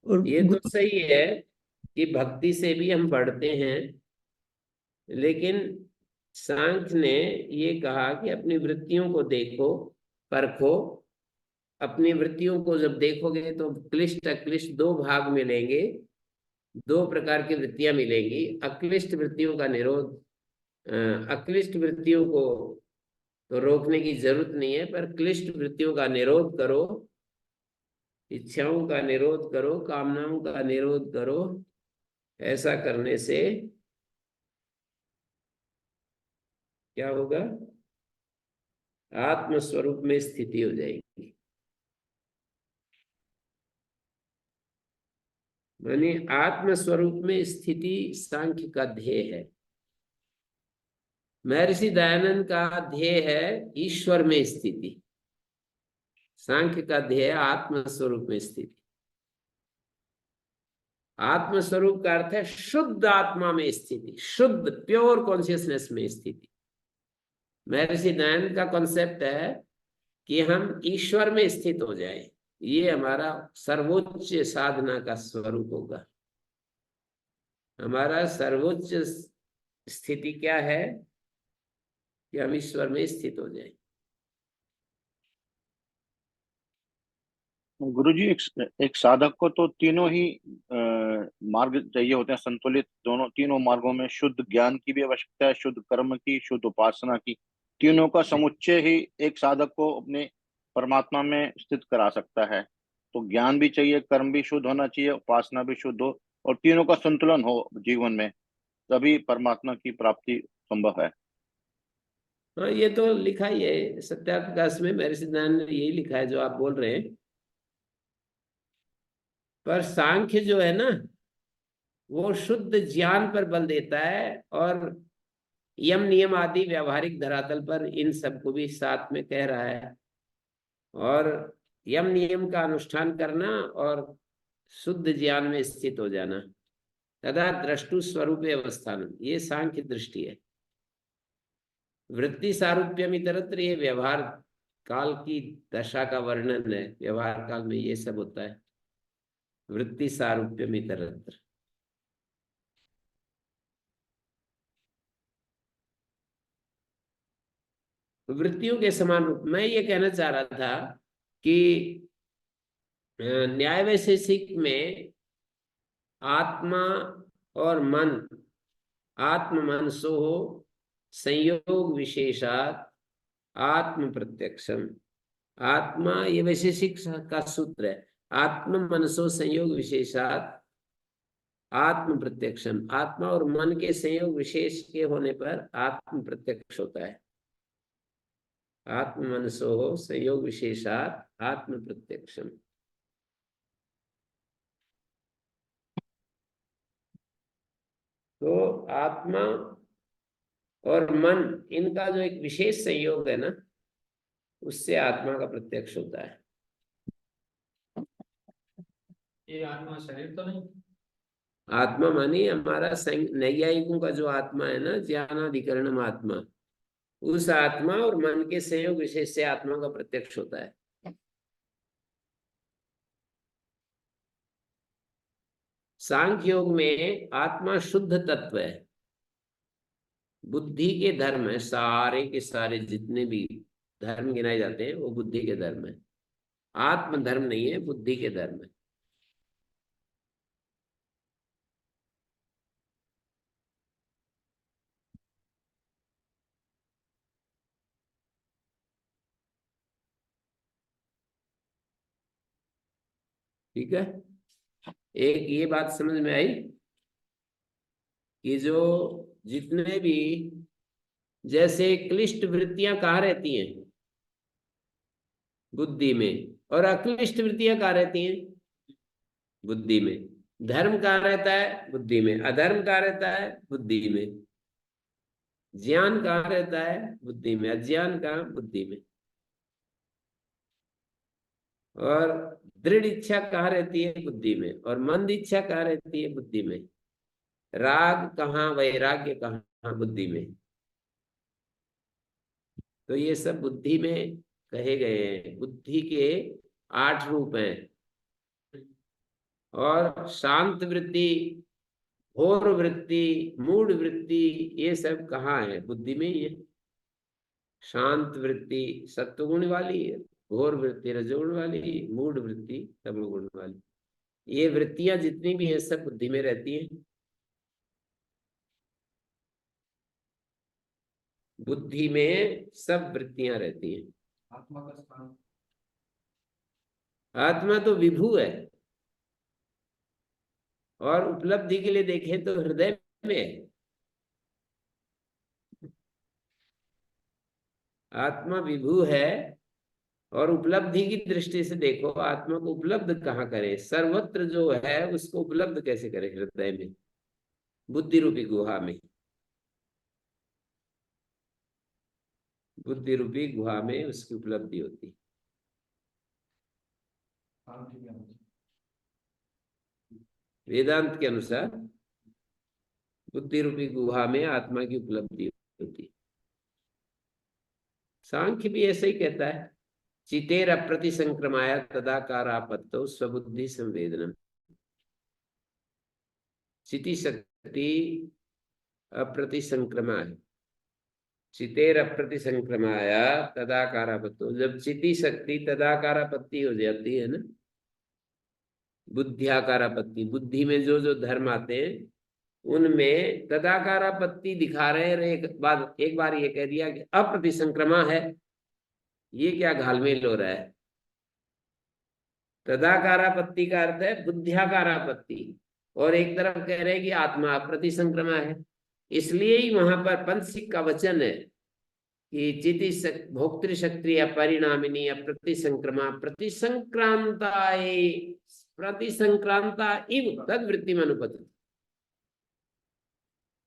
और ये तो गुरु सही है कि भक्ति से भी हम बढ़ते हैं, लेकिन सांख्य ने ये कहा कि अपनी वृत्तियों को देखो, परखो। अपनी वृत्तियों को जब देखोगे तो क्लिष्ट अक्लिष्ट दो भाग मिलेंगे, दो प्रकार की वृत्तियां मिलेंगी। अक्लिष्ट वृत्तियों का निरोध, अक्लिष्ट वृत्तियों को तो रोकने की जरूरत नहीं है, पर क्लिष्ट वृत्तियों का निरोध करो, इच्छाओं का निरोध करो, कामनाओं का निरोध करो। ऐसा करने से क्या होगा? आत्म स्वरूप में स्थिति हो जाएगी। मानी आत्म स्वरूप में स्थिति सांख्य का ध्येय है। महर्षि दयानंद का ध्येय है ईश्वर में स्थिति, सांख्य का ध्येय आत्म स्वरूप में स्थिति। आत्म स्वरूप का अर्थ है शुद्ध आत्मा में स्थिति, शुद्ध प्योर कॉन्शियसनेस में स्थिति। महर्षि दयानंद का कॉन्सेप्ट है कि हम ईश्वर में स्थित हो जाए, ये हमारा सर्वोच्च साधना का स्वरूप होगा। हमारा सर्वोच्च स्थिति क्या है? कि हम ईश्वर में स्थित हो जाए। गुरुजी, एक साधक को तो तीनों ही मार्ग चाहिए होते हैं, संतुलित दोनों तीनों मार्गों में शुद्ध ज्ञान की भी आवश्यकता है, शुद्ध कर्म की, शुद्ध उपासना की। तीनों का समुच्चय ही एक साधक को अपने परमात्मा में स्थित करा सकता है। तो ज्ञान भी चाहिए, कर्म भी शुद्ध होना चाहिए, उपासना भी शुद्ध हो, और तीनों का संतुलन हो जीवन में, तभी परमात्मा की प्राप्ति संभव है। हाँ, ये तो लिखा ही है सत्याप्रकाश में, महर्षि दयानंद ने यही लिखा है जो आप बोल रहे हैं। पर सांख्य जो है ना, वो शुद्ध ज्ञान पर बल देता है, और यम नियम आदि व्यावहारिक धरातल पर इन सबको भी साथ में कह रहा है। और यम नियम का अनुष्ठान करना और शुद्ध ज्ञान में स्थित हो जाना, तथा द्रष्टु स्वरूप अवस्थान, ये सांख्य दृष्टि है। वृत्ति सारूप्यम इतरत्र, ये व्यवहार काल की दशा का वर्णन है। व्यवहार काल में ये सब होता है, वृत्ति सारूप्यम इतरत्र। वृत्तियों के समान रूप। मैं ये कहना चाह रहा था कि न्याय वैशेषिक में आत्मा और मन, आत्म मनसो संयोग विशेषात आत्म प्रत्यक्षम। आत्मा, ये वैशेषिक का सूत्र है, आत्म मनसो संयोग विशेषात आत्म प्रत्यक्षम। आत्मा और मन के संयोग विशेष के होने पर आत्म प्रत्यक्ष होता है। आत्म मनसो संयोग विशेषात आत्म प्रत्यक्षम। तो आत्मा और मन, इनका जो एक विशेष संयोग है ना, उससे आत्मा का प्रत्यक्ष होता है। ये आत्मा शरीर तो नहीं? आत्मा मानी हमारा नैयायिकों का जो आत्मा है ना, ज्ञानाधिकरणम आत्मा, उस आत्मा और मन के संयोग विशेष से आत्मा का प्रत्यक्ष होता है। सांख्य योग में आत्मा शुद्ध तत्व है। बुद्धि के धर्म है, सारे के सारे जितने भी धर्म गिनाए जाते हैं वो बुद्धि के धर्म है। आत्म धर्म नहीं है, बुद्धि के धर्म है। ठीक है, एक ये बात समझ में आई कि जो जितने भी जैसे क्लिष्ट वृत्तियां कहाँ रहती हैं? बुद्धि में। और अक्लिष्ट वृत्तियां कहाँ रहती हैं? बुद्धि में। धर्म कहाँ रहता है? बुद्धि में। अधर्म कहाँ रहता है? बुद्धि में। ज्ञान कहाँ रहता है? बुद्धि में। अज्ञान कहाँ? बुद्धि में। और दृढ़ इच्छा कहाँ रहती है? बुद्धि में। और मंद इच्छा कहाँ रहती है? बुद्धि में। राग कहाँ, वैराग्य कहाँ? बुद्धि में। तो ये सब बुद्धि में कहे गए हैं। बुद्धि के 8 रूप हैं। और शांत वृत्ति, घोर वृत्ति, मूढ़ वृत्ति, ये सब कहाँ है? बुद्धि में ही है। शांत वृत्ति सत्वगुण वाली है, घोर वृत्ति रजोगुण वाली, मूढ़ वृत्ति तमोगुण वाली। ये वृत्तियां जितनी भी हैं सब बुद्धि में रहती हैं। बुद्धि में सब वृत्तियां रहती हैं। आत्मा का स्थान। आत्मा तो विभू है। और उपलब्धि के लिए देखें तो हृदय में है। आत्मा विभू है। और उपलब्धि की दृष्टि से देखो, आत्मा को उपलब्ध कहाँ करे? सर्वत्र जो है उसको उपलब्ध कैसे करे? हृदय में, बुद्धि रूपी गुहा में। बुद्धि रूपी गुहा में उसकी उपलब्धि होती। वेदांत के अनुसार बुद्धि रूपी गुहा में आत्मा की उपलब्धि होती। सांख्य भी ऐसा ही कहता है, चितेर अप्रति संक्रमाया तदाकारापत्तो स्वबुद्धि संवेदनम। चिति शक्ति अप्रति संक्रमा है। चितेर अप्रति संक्रमाया तदाकारापत्तो, जब चिति शक्ति तदाकारापत्ति हो जाती है ना, बुद्धियाकारापत्ति, बुद्धि में जो जो धर्म आते हैं उनमें तदाकारापत्ति दिखा रहे हैं। एक बार ये कह दिया कि अप्रतिसंक्रमा है, ये क्या घालमेल हो रहा है? तदाकारापत्ति का अर्थ है बुद्धियाकारापत्ति, और एक तरफ कह रहे हैं कि आत्मा अप्रतिसंक्रमा है। इसलिए ही वहां पर पंचसिक का वचन है कि चिति भोक्तृशक्ति अपरिणामिनी अप्रतिसंक्रमा प्रतिसंक्रांता प्रतिसंक्रांता इव तद वृत्ति में अनुपति।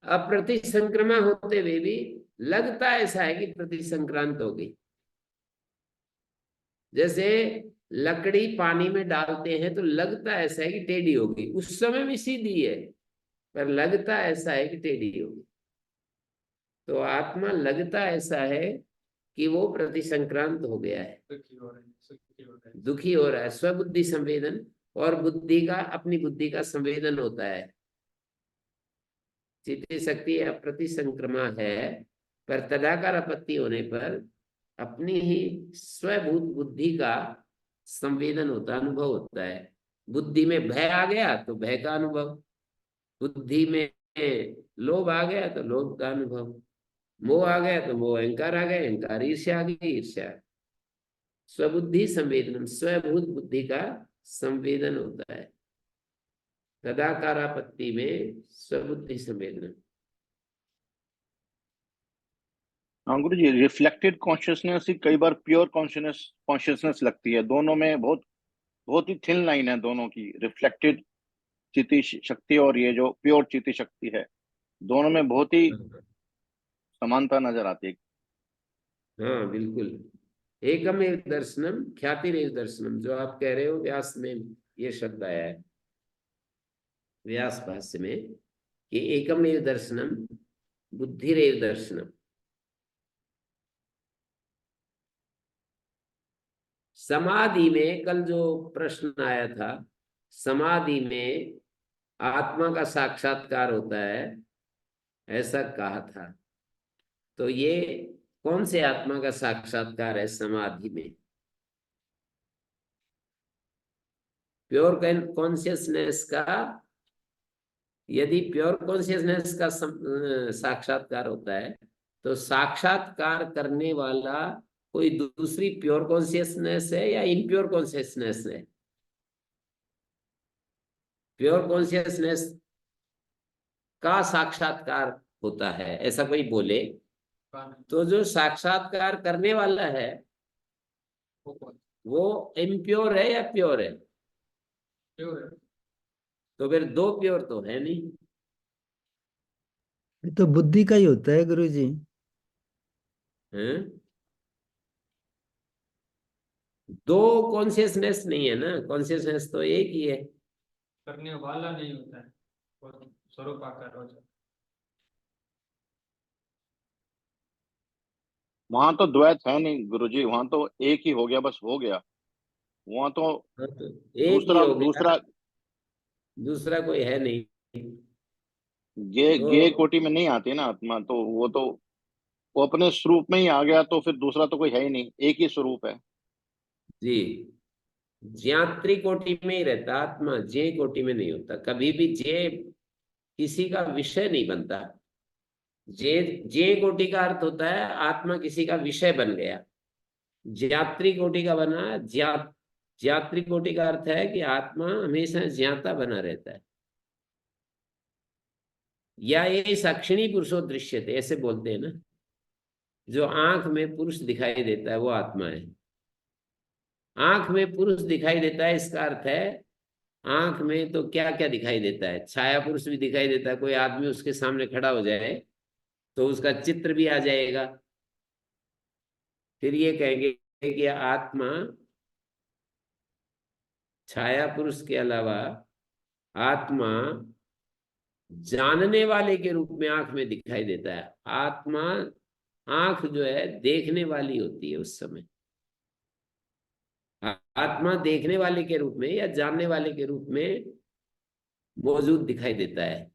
अप्रतिसंक्रमा होते हुए भी लगता ऐसा है कि प्रतिसंक्रांत हो गई। जैसे लकड़ी पानी में डालते हैं तो लगता ऐसा है कि टेढ़ी हो गई, उस समय भी सीधी है पर लगता ऐसा है कि टेढ़ी हो गई। तो आत्मा लगता ऐसा है कि वो प्रतिसंक्रांत हो गया है, दुखी हो रहा है। स्वबुद्धि संवेदन, और बुद्धि का, अपनी बुद्धि का संवेदन होता है। चित्त शक्ति अप्रतिसंक्रमा है, पर तदाकार आपत्ति होने पर अपनी ही स्वभूत बुद्धि का संवेदन होता, अनुभव होता है। बुद्धि में भय आ गया तो भय का अनुभव, बुद्धि में लोभ आ गया तो लोभ का अनुभव, मोह आ गया तो मोह, अहंकार आ गया अहंकार, ईर्ष्या आ गई ईर्ष्या। स्वबुद्धि संवेदन, स्वभूत बुद्धि का संवेदन होता है। तदाकारापत्ति में स्वबुद्धि संवेदन। हाँ गुरु जी, रिफ्लेक्टेड कॉन्शियसनेस ही कई बार प्योर कॉन्शियसनेस लगती है। दोनों में बहुत बहुत ही थिन लाइन है दोनों की, रिफ्लेक्टेड चिति शक्ति और ये जो प्योर चिति शक्ति है, दोनों में बहुत ही समानता नजर आती है। हाँ बिल्कुल। एकमेव दर्शनम ख्यातिरेव दर्शनम, जो आप कह रहे हो, व्यास में ये शब्द आया है, व्यास भाष्य में, कि एकमेव दर्शनम बुद्धिरेव दर्शनम। समाधि में कल जो प्रश्न आया था, समाधि में आत्मा का साक्षात्कार होता है ऐसा कहा था। तो ये कौन से आत्मा का साक्षात्कार है समाधि में? प्योर कॉन्शियसनेस का। यदि प्योर कॉन्शियसनेस का साक्षात्कार होता है तो साक्षात्कार करने वाला कोई दूसरी प्योर कॉन्शियसनेस है या इनप्योर कॉन्शियसनेस है? प्योर कॉन्शियसनेस का साक्षात्कार होता है ऐसा कोई बोले तो जो साक्षात्कार करने वाला है वो इम्प्योर है या प्योर है? प्योर है। तो फिर दो प्योर तो है नहीं। ये तो बुद्धि का ही होता है गुरुजी। हैं? दो कॉन्शियसनेस नहीं है ना, कॉन्शियसनेस तो एक ही है। करने वाला नहीं होता है, वो स्वरूप आकार हो जाता है। वहां तो द्वैत है नहीं गुरुजी, वहां तो एक ही हो गया, बस हो गया। वहां तो हाँ, तो एक ही दूसरा हो गया, दूसरा दूसरा कोई है नहीं। गे तो कोटि में नहीं आती ना आत्मा, तो वो अपने स्वरूप में ही आ गया, तो फिर दूसरा तो कोई है ही नहीं, एक ही स्वरूप है। जी, ज्ञात्री कोटि में ही रहता आत्मा, जे कोटि में नहीं होता कभी भी। जे किसी का विषय नहीं बनता। जे जे कोटि का अर्थ होता है आत्मा किसी का विषय बन गया। ज्ञात्री कोटि का बना ज्ञात्री कोटि का अर्थ है कि आत्मा हमेशा ज्ञाता बना रहता है। या ये साक्षिणी पुरुषो दृश्यते ऐसे बोलते हैं ना, जो आंख में पुरुष दिखाई देता है वो आत्मा है। आंख में पुरुष दिखाई देता है इसका अर्थ है आंख में तो क्या क्या दिखाई देता है, छाया पुरुष भी दिखाई देता है। कोई आदमी उसके सामने खड़ा हो जाए तो उसका चित्र भी आ जाएगा। फिर ये कहेंगे कि आत्मा छाया पुरुष के अलावा आत्मा जानने वाले के रूप में आंख में दिखाई देता है। आत्मा आंख जो है देखने वाली होती है उस समय। आत्मा देखने वाले के रूप में या जानने वाले के रूप में मौजूद दिखाई देता है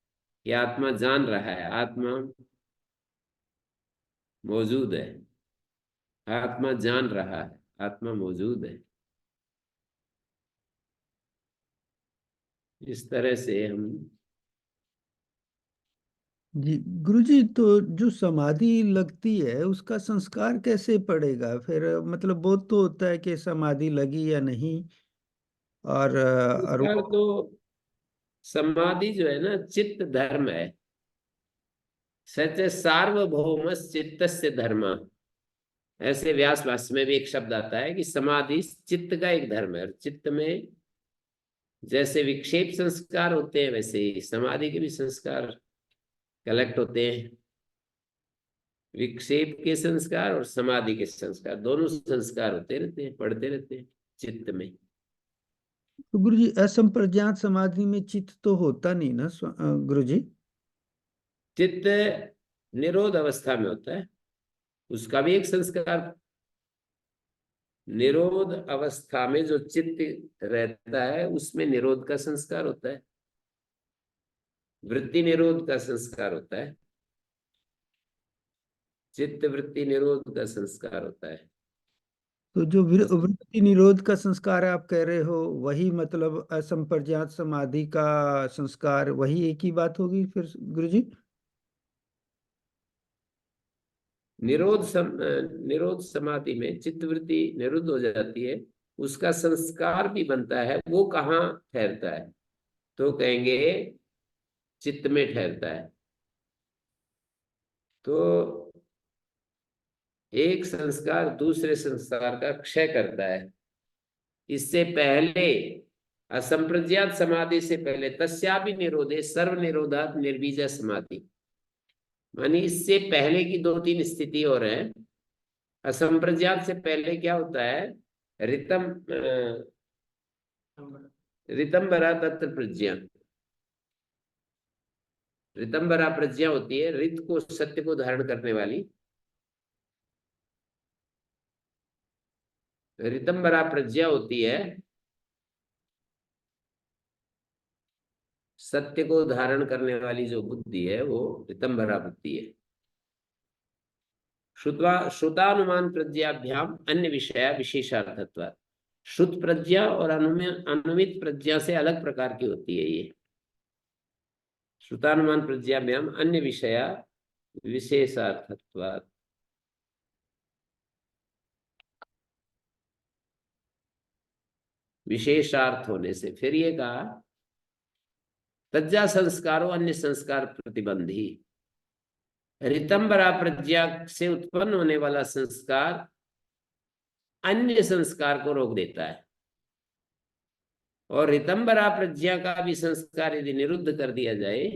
कि आत्मा जान रहा है, आत्मा मौजूद है, आत्मा जान रहा है, आत्मा मौजूद है। इस तरह से हम जी गुरुजी, तो जो समाधि लगती है उसका संस्कार कैसे पड़ेगा फिर? मतलब बोध तो होता है कि समाधि लगी या नहीं। और संस्कार वो तो समाधि जो है ना चित्त धर्म है। सच सार्वभौम चित्तस्य धर्म, ऐसे व्यास भाष्य में भी एक शब्द आता है कि समाधि चित्त का एक धर्म है। और चित्त में जैसे विक्षेप संस्कार होते हैं वैसे ही समाधि के भी संस्कार कलेक्ट होते हैं। विक्षेप के संस्कार और समाधि के संस्कार दोनों संस्कार होते रहते हैं, पढ़ते रहते हैं चित्त में। तो गुरुजी असंप्रज्ञात समाधि में चित्त तो होता नहीं ना गुरुजी? चित्त निरोध अवस्था में होता है, उसका भी एक संस्कार। निरोध अवस्था में जो चित्त रहता है उसमें निरोध का संस्कार होता है, वृत्ति निरोध का संस्कार होता है, चित्त वृत्ति निरोध का संस्कार होता है। तो जो वृत्ति निरोध का संस्कार आप कह रहे हो वही मतलब असंप्रज्ञात समाधि का संस्कार, वही एक ही बात होगी फिर गुरुजी? निरोध समाधि में चित्तवृत्ति निरुद्ध हो जाती है, उसका संस्कार भी बनता है। वो कहाँ ठहरता है? तो कहेंगे चित्त में ठहरता है। तो एक संस्कार दूसरे संस्कार का क्षय करता है। इससे पहले असंप्रज्ञात समाधि से पहले तस्यापि निरोधे सर्व निरोधात निर्बीज समाधि, मानी इससे पहले की दो तीन स्थिति और है। असंप्रज्ञात से पहले क्या होता है? ऋतंबरा तत्र प्रज्ञा, ऋतंबरा प्रज्ञा होती है ऋत को, सत्य को धारण करने वाली। ऋतंबरा प्रज्ञा होती है सत्य को धारण करने वाली जो बुद्धि है वो ऋतंबरा बुद्धि है। श्रुतानुमान प्रज्ञाभ्याम अन्य विषया विशेषार्थत्वात्। श्रुत प्रज्ञा और अनुमित प्रज्ञा से अलग प्रकार की होती है ये। श्रुतानुमान प्रज्ञाभ्याम अन्य विषया विशेषार्थत्वात्। विशेषार्थ होने से। फिर ये कहा तज्जा संस्कारों अन्य संस्कार प्रतिबंधी। ऋतंबरा प्रज्ञा से उत्पन्न होने वाला संस्कार अन्य संस्कार को रोक देता है, और ऋतंबरा प्रज्ञा का भी संस्कार यदि निरुद्ध कर दिया जाए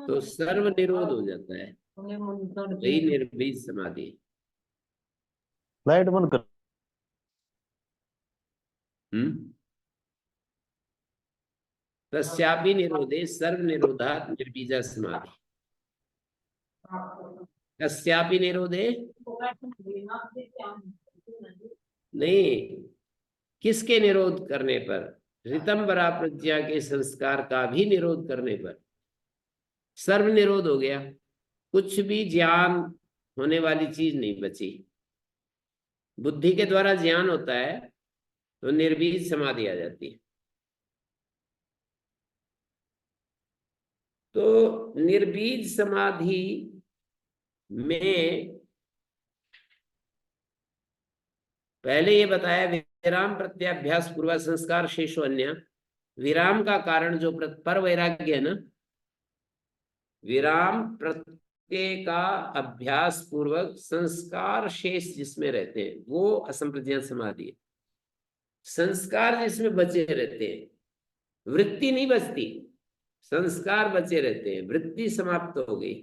तो सर्व निरोध हो जाता है। यही निर्बीज समाधि। लाइट बंद कर। तस्यापि निरोधे सर्व निरोधात् निर्बीजा समाधि। तस्यापि निरोधे नहीं, किसके निरोध करने पर? ऋतंबरा प्रज्ञा के संस्कार का भी निरोध करने पर सर्व निरोध हो गया। कुछ भी ज्ञान होने वाली चीज नहीं बची। बुद्धि के द्वारा ज्ञान होता है तो निर्बीज समाधि आ जाती है। तो निर्बीज समाधि में पहले ये बताया विराम प्रत्याभ्यास पूर्व संस्कार शेषो अन्य। विराम का कारण जो पर वैराग्य है ना, विराम प्रत्यय का अभ्यास पूर्वक संस्कार शेष जिसमें रहते हैं वो असंप्रज्ञात समाधि है। संस्कार जिसमें बचे रहते हैं, वृत्ति नहीं बचती, संस्कार बचे रहते हैं। वृत्ति समाप्त हो गई,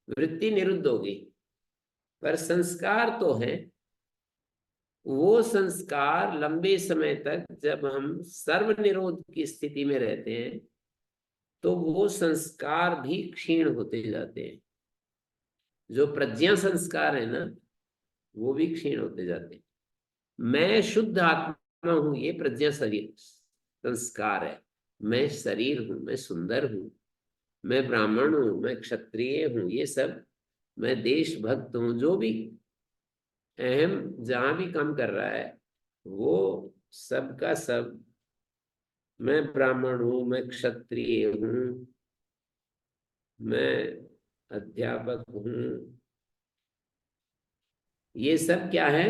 वृत्ति निरुद्ध हो गई, पर संस्कार तो है। वो संस्कार लंबे समय तक जब हम सर्वनिरोध की स्थिति में रहते हैं तो वो संस्कार भी क्षीण होते जाते हैं। जो प्रज्ञा संस्कार है ना वो भी क्षीण होते जाते हैं। मैं शुद्ध आत्मा हूं, ये प्रज्ञा शरीर संस्कार है। मैं शरीर हूं, मैं सुंदर हूं, मैं ब्राह्मण हूं, मैं क्षत्रिय हूं, ये सब, मैं देशभक्त हूं, जो भी अहम जहां भी काम कर रहा है वो सब का सब, मैं ब्राह्मण हूं, मैं क्षत्रिय हूं, मैं अध्यापक हूं, ये सब क्या है?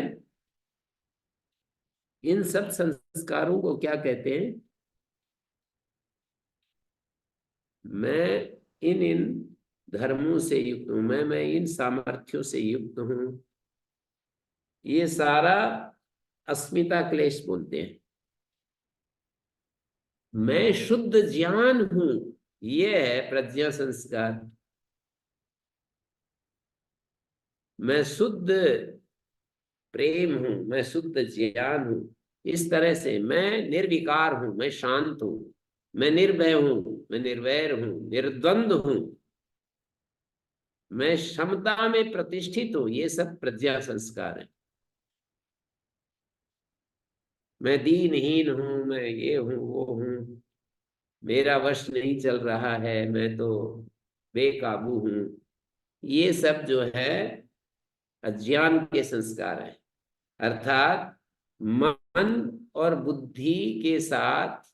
इन सब संस्कारों को क्या कहते हैं? मैं इन धर्मों से युक्त हूं, मैं इन सामर्थ्यों से युक्त हूं। ये सारा अस्मिता क्लेश बोलते हैं। मैं शुद्ध ज्ञान हूं, ये है प्रज्ञा संस्कार। मैं शुद्ध प्रेम हूं, मैं शुद्ध ज्ञान हूं। इस तरह से मैं निर्विकार हूं, मैं शांत हूं, मैं निर्भय हूं, मैं निर्वैर हूं, निर्द्वंद हूं, मैं क्षमता में प्रतिष्ठित हूं। ये सब प्रज्ञा संस्कार है। मैं दीनहीन हूं, मैं ये हूं, वो हूं, मेरा वश नहीं चल रहा है, मैं तो बेकाबू हूं। ये सब जो है अज्ञान के संस्कार है। अर्थात मन और बुद्धि के साथ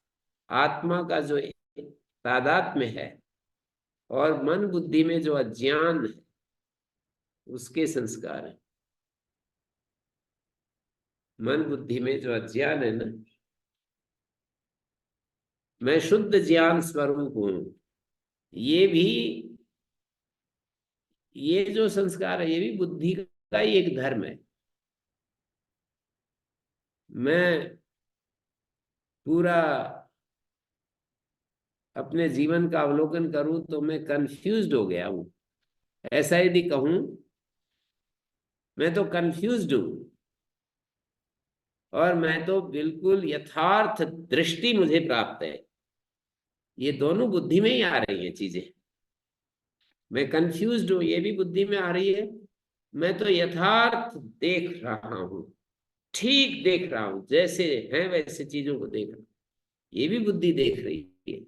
आत्मा का जो तादात्म्य है और मन बुद्धि में जो अज्ञान है उसके संस्कार है। मन बुद्धि में जो अज्ञान है ना, मैं शुद्ध ज्ञान स्वरूप हूं, ये जो संस्कार है ये भी बुद्धि का ही एक धर्म है। मैं पूरा अपने जीवन का अवलोकन करूं तो मैं कंफ्यूज्ड हो गया हूं, ऐसा यदि कहूं, मैं तो कंफ्यूज्ड हूं और मैं तो बिल्कुल यथार्थ दृष्टि मुझे प्राप्त है। ये दोनों बुद्धि में ही आ रही हैं चीजें। मैं कंफ्यूज्ड हूं, ये भी बुद्धि में आ रही है। मैं तो यथार्थ देख रहा हूं, ठीक देख रहा हूं, जैसे हैं वैसे चीजों को देख रहा हूं, ये भी बुद्धि देख रही है।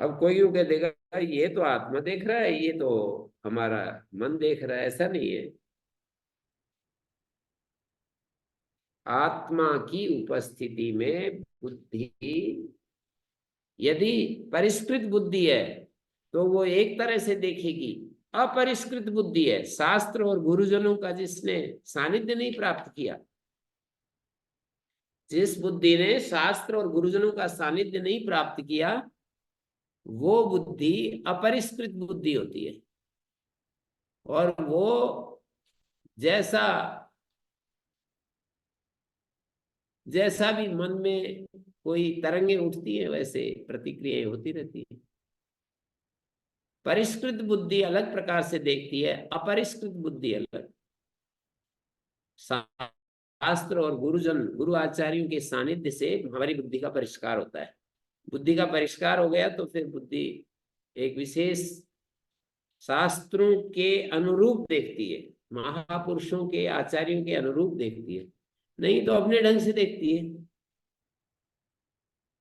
अब कोई यूं कह देगा ये तो आत्मा देख रहा है, ये तो हमारा मन देख रहा है, ऐसा नहीं है। आत्मा की उपस्थिति में बुद्धि यदि परिष्कृत बुद्धि है तो वो एक तरह से देखेगी। अपरिष्कृत बुद्धि है, शास्त्र और गुरुजनों का जिसने सानिध्य नहीं प्राप्त किया, जिस बुद्धि ने शास्त्र और गुरुजनों का सानिध्य नहीं प्राप्त किया, वो बुद्धि अपरिष्कृत बुद्धि होती है। और वो जैसा जैसा भी मन में कोई तरंगे उठती है वैसे प्रतिक्रियाएं होती रहती है। परिष्कृत बुद्धि अलग प्रकार से देखती है, अपरिष्कृत बुद्धि अलग। शास्त्र और गुरुजन गुरु आचार्यों के सानिध्य से हमारी बुद्धि का परिष्कार होता है। बुद्धि का परिष्कार हो गया तो फिर बुद्धि एक विशेष शास्त्रों के अनुरूप देखती है, महापुरुषों के आचार्यों के अनुरूप देखती है, नहीं तो अपने ढंग से देखती है।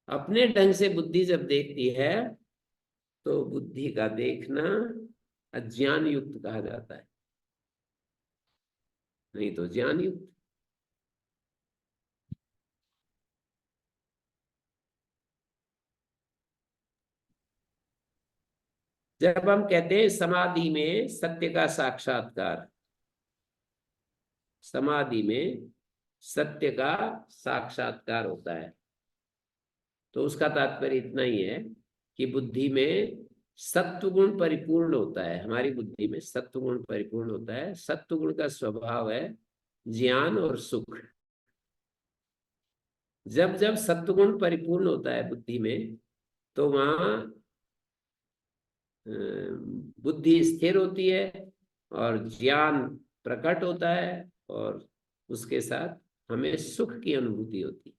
अपने ढंग से बुद्धि जब देखती है तो बुद्धि का देखना अज्ञान युक्त कहा जाता है, नहीं तो ज्ञान युक्त। जब हम कहते हैं समाधि में सत्य का साक्षात्कार, समाधि में सत्य का साक्षात्कार होता है, तो उसका तात्पर्य इतना ही है कि बुद्धि में सत्वगुण परिपूर्ण होता है। हमारी बुद्धि में सत्वगुण परिपूर्ण होता है। सत्वगुण का स्वभाव है ज्ञान और सुख। जब जब सत्वगुण परिपूर्ण होता है बुद्धि में, तो वहां बुद्धि स्थिर होती है और ज्ञान प्रकट होता है, और उसके साथ हमें सुख की अनुभूति होती है,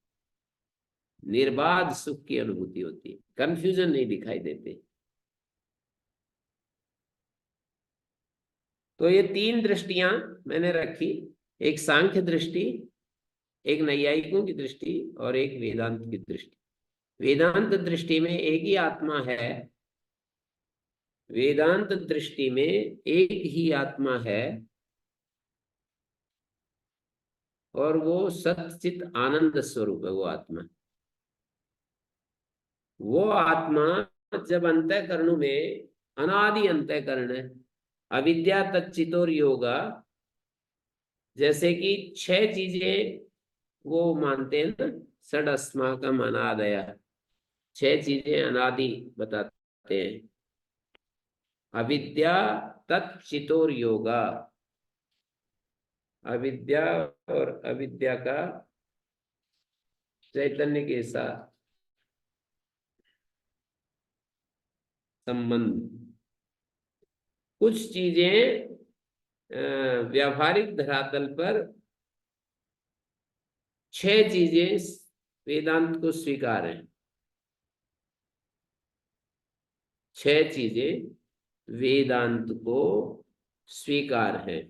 निर्बाध सुख की अनुभूति होती है, कंफ्यूजन नहीं दिखाई देते। तो ये तीन दृष्टियां मैंने रखी, एक सांख्य दृष्टि, एक नैयायिकों की दृष्टि और एक वेदांत की दृष्टि। वेदांत दृष्टि में एक ही आत्मा है, वेदांत दृष्टि में एक ही आत्मा है, और वो सच्चित आनंद स्वरूप है। वो आत्मा जब अंतःकरणों में अनादि अंतःकरण है, अविद्या तच्चितोर योगा, जैसे कि 6 चीजें वो मानते हैं ना, षड अस्माकम अनादया, 6 चीजें अनादि बताते हैं। अविद्या तच्चितोर योगा, अविद्या और अविद्या का चैतन्य के साथ संबंध। कुछ चीजें व्यावहारिक धरातल पर 6 चीजें वेदांत को स्वीकार है। 6 चीजें वेदांत को स्वीकार है।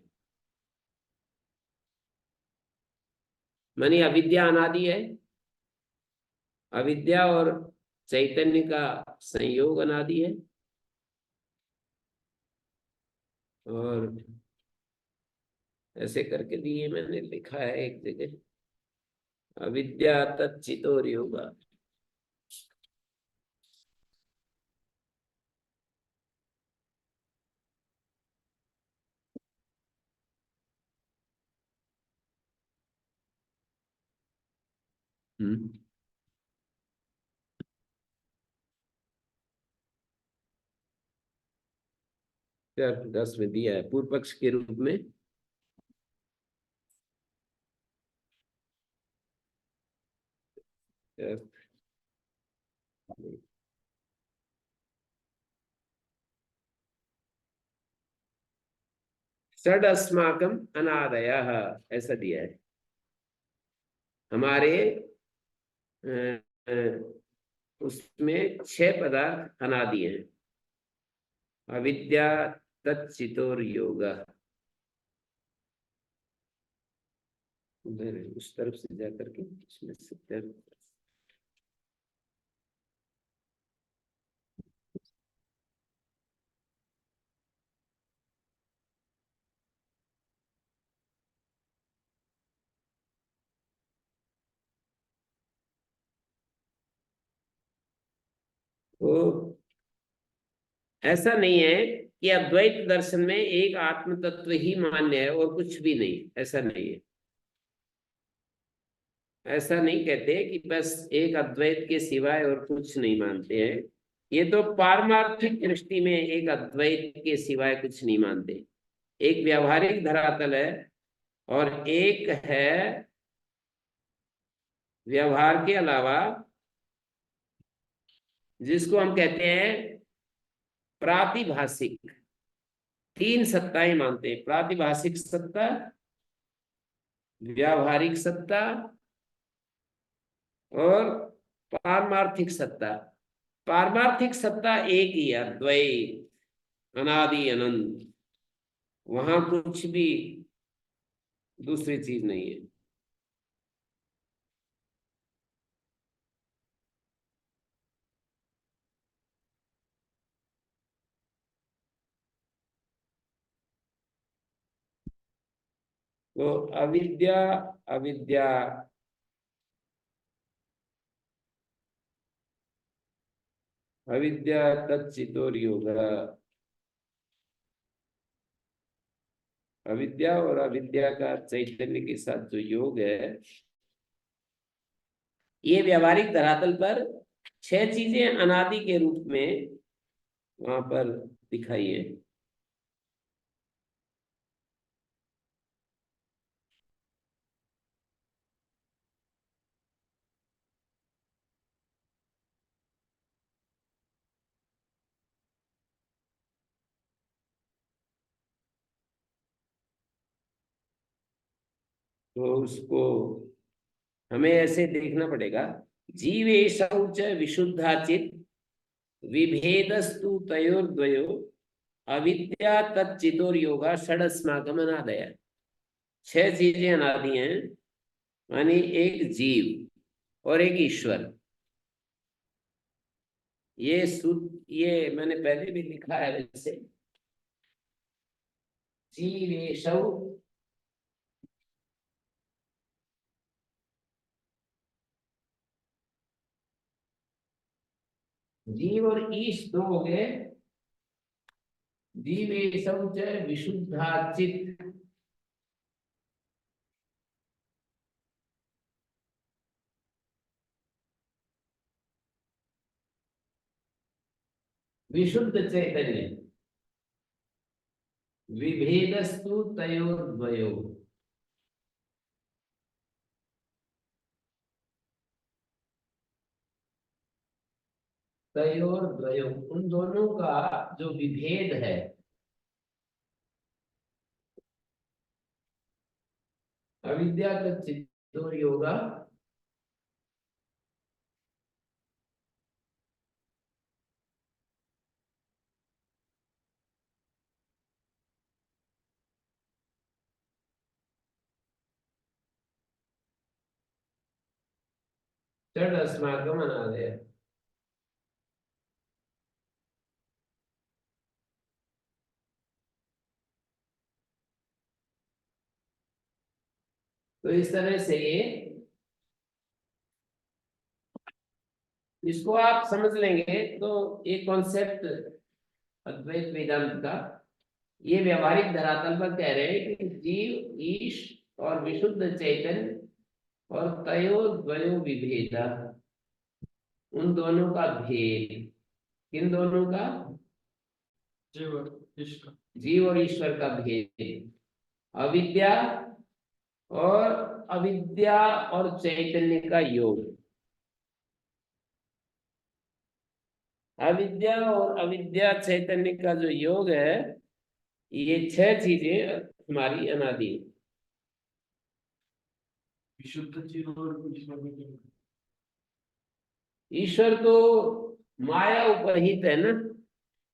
मानी अविद्या अनादि है, अविद्या और चैतन्य का संयोग अनादि है, और ऐसे करके दिए मैंने लिखा है एक जगह, अविद्या तच्चितोर योगा। क्या 10 में दिया है पूर्व पक्ष के रूप में। षड अस्माकम अनादयः ऐसा दिया है। हमारे उसमें 6 पदार्थ अनादि हैं। अविद्या तच्चितोर योगा। उधर उस तरफ से जाकर के इसमें सत्य तो ऐसा नहीं है कि अद्वैत दर्शन में एक आत्म तत्व ही मान्य है और कुछ भी नहीं, ऐसा नहीं है। ऐसा नहीं कहते कि बस एक अद्वैत के सिवाय और कुछ नहीं मानते हैं। ये तो पारमार्थिक दृष्टि में एक अद्वैत के सिवाय कुछ नहीं मानते। एक व्यावहारिक धरातल है और एक है व्यवहार के अलावा, जिसको हम कहते हैं प्रातिभाषिक। तीन सत्ताएं मानते हैं, प्रातिभाषिक सत्ता, व्यावहारिक सत्ता और पारमार्थिक सत्ता। पारमार्थिक सत्ता एक ही है, अद्वैत, अनादि अनंत। वहां कुछ भी दूसरी चीज नहीं है। तो अविद्या, अविद्या अविद्या तच्चितोर योगा। अविद्या और अविद्या का चैतन्य के साथ जो योग है, ये व्यावहारिक धरातल पर छह चीजें अनादि के रूप में वहां पर दिखाई है। तो उसको हमें ऐसे देखना पड़ेगा, जीवेशौ च विशुद्धाचित विभेदस्तु तयोर्द्वयो अविद्या तच्चितोर योगा षडस्माकम अनादय। छह चीजें अनादि हैं, मानी एक जीव और एक ईश्वर। ये मैंने पहले भी लिखा है वैसे। जीवेशौ जीव और ईश दो हो गए। जीवेशौ च विशुद्धाचित विशुद्ध चैतन्य विभेदस्तु तयोर्द्वयो। तयोर्द्वयो, उन दोनों का जो विभेद है, अविद्या तच्चितोर योगा षडस्माकम अनादय। तो इस तरह से इसको आप समझ लेंगे तो एक कॉन्सेप्ट अद्वैत वेदांत का, ये व्यवहारिक धरातल पर कह रहे हैं कि जीव, ईश और विशुद्ध चैतन्य और तयोर्द्वयो विभेदा, उन दोनों का भेद। किन दोनों का? जीव और ईश्वर। जीव और ईश्वर का भेद। अविद्या और चैतन्य का योग। अविद्या और अविद्या चैतन्य का जो योग है, ये छह चीजें हमारी अनादि। विशुद्ध जीव और ईश्वर में ईश्वर तो माया उपहित है ना,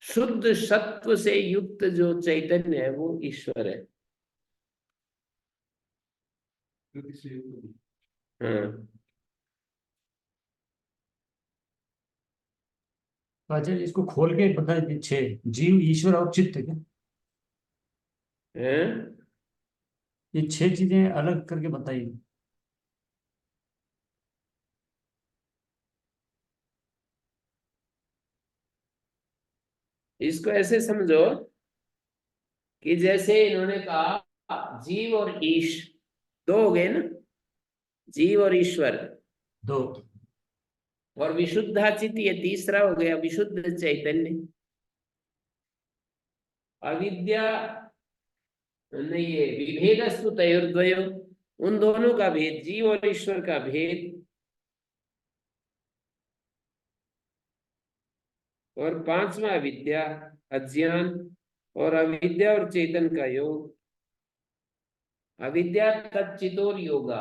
शुद्ध सत्व से युक्त जो चैतन्य है वो ईश्वर है। हाँ, तो आचार्य इसको खोल के बता दीजिए, 6 जीव, ईश्वर और चित्त क्या, हैं? ये 6 चीजें अलग करके बताइए। इसको ऐसे समझो कि जैसे इन्होंने कहा जीव और ईश, दो हो गए ना, जीव और ईश्वर, 2। और विशुद्धाचित ये तीसरा हो गया, विशुद्ध चैतन्य। अविद्या नहीं, ये विभेदस्तु तयोर्द्वयो, उन दोनों का भेद, जीव और ईश्वर का भेद। और पांचवा अविद्या, अज्ञान, और अविद्या और चेतन का योग। अविद्या तच्चितोर योगा,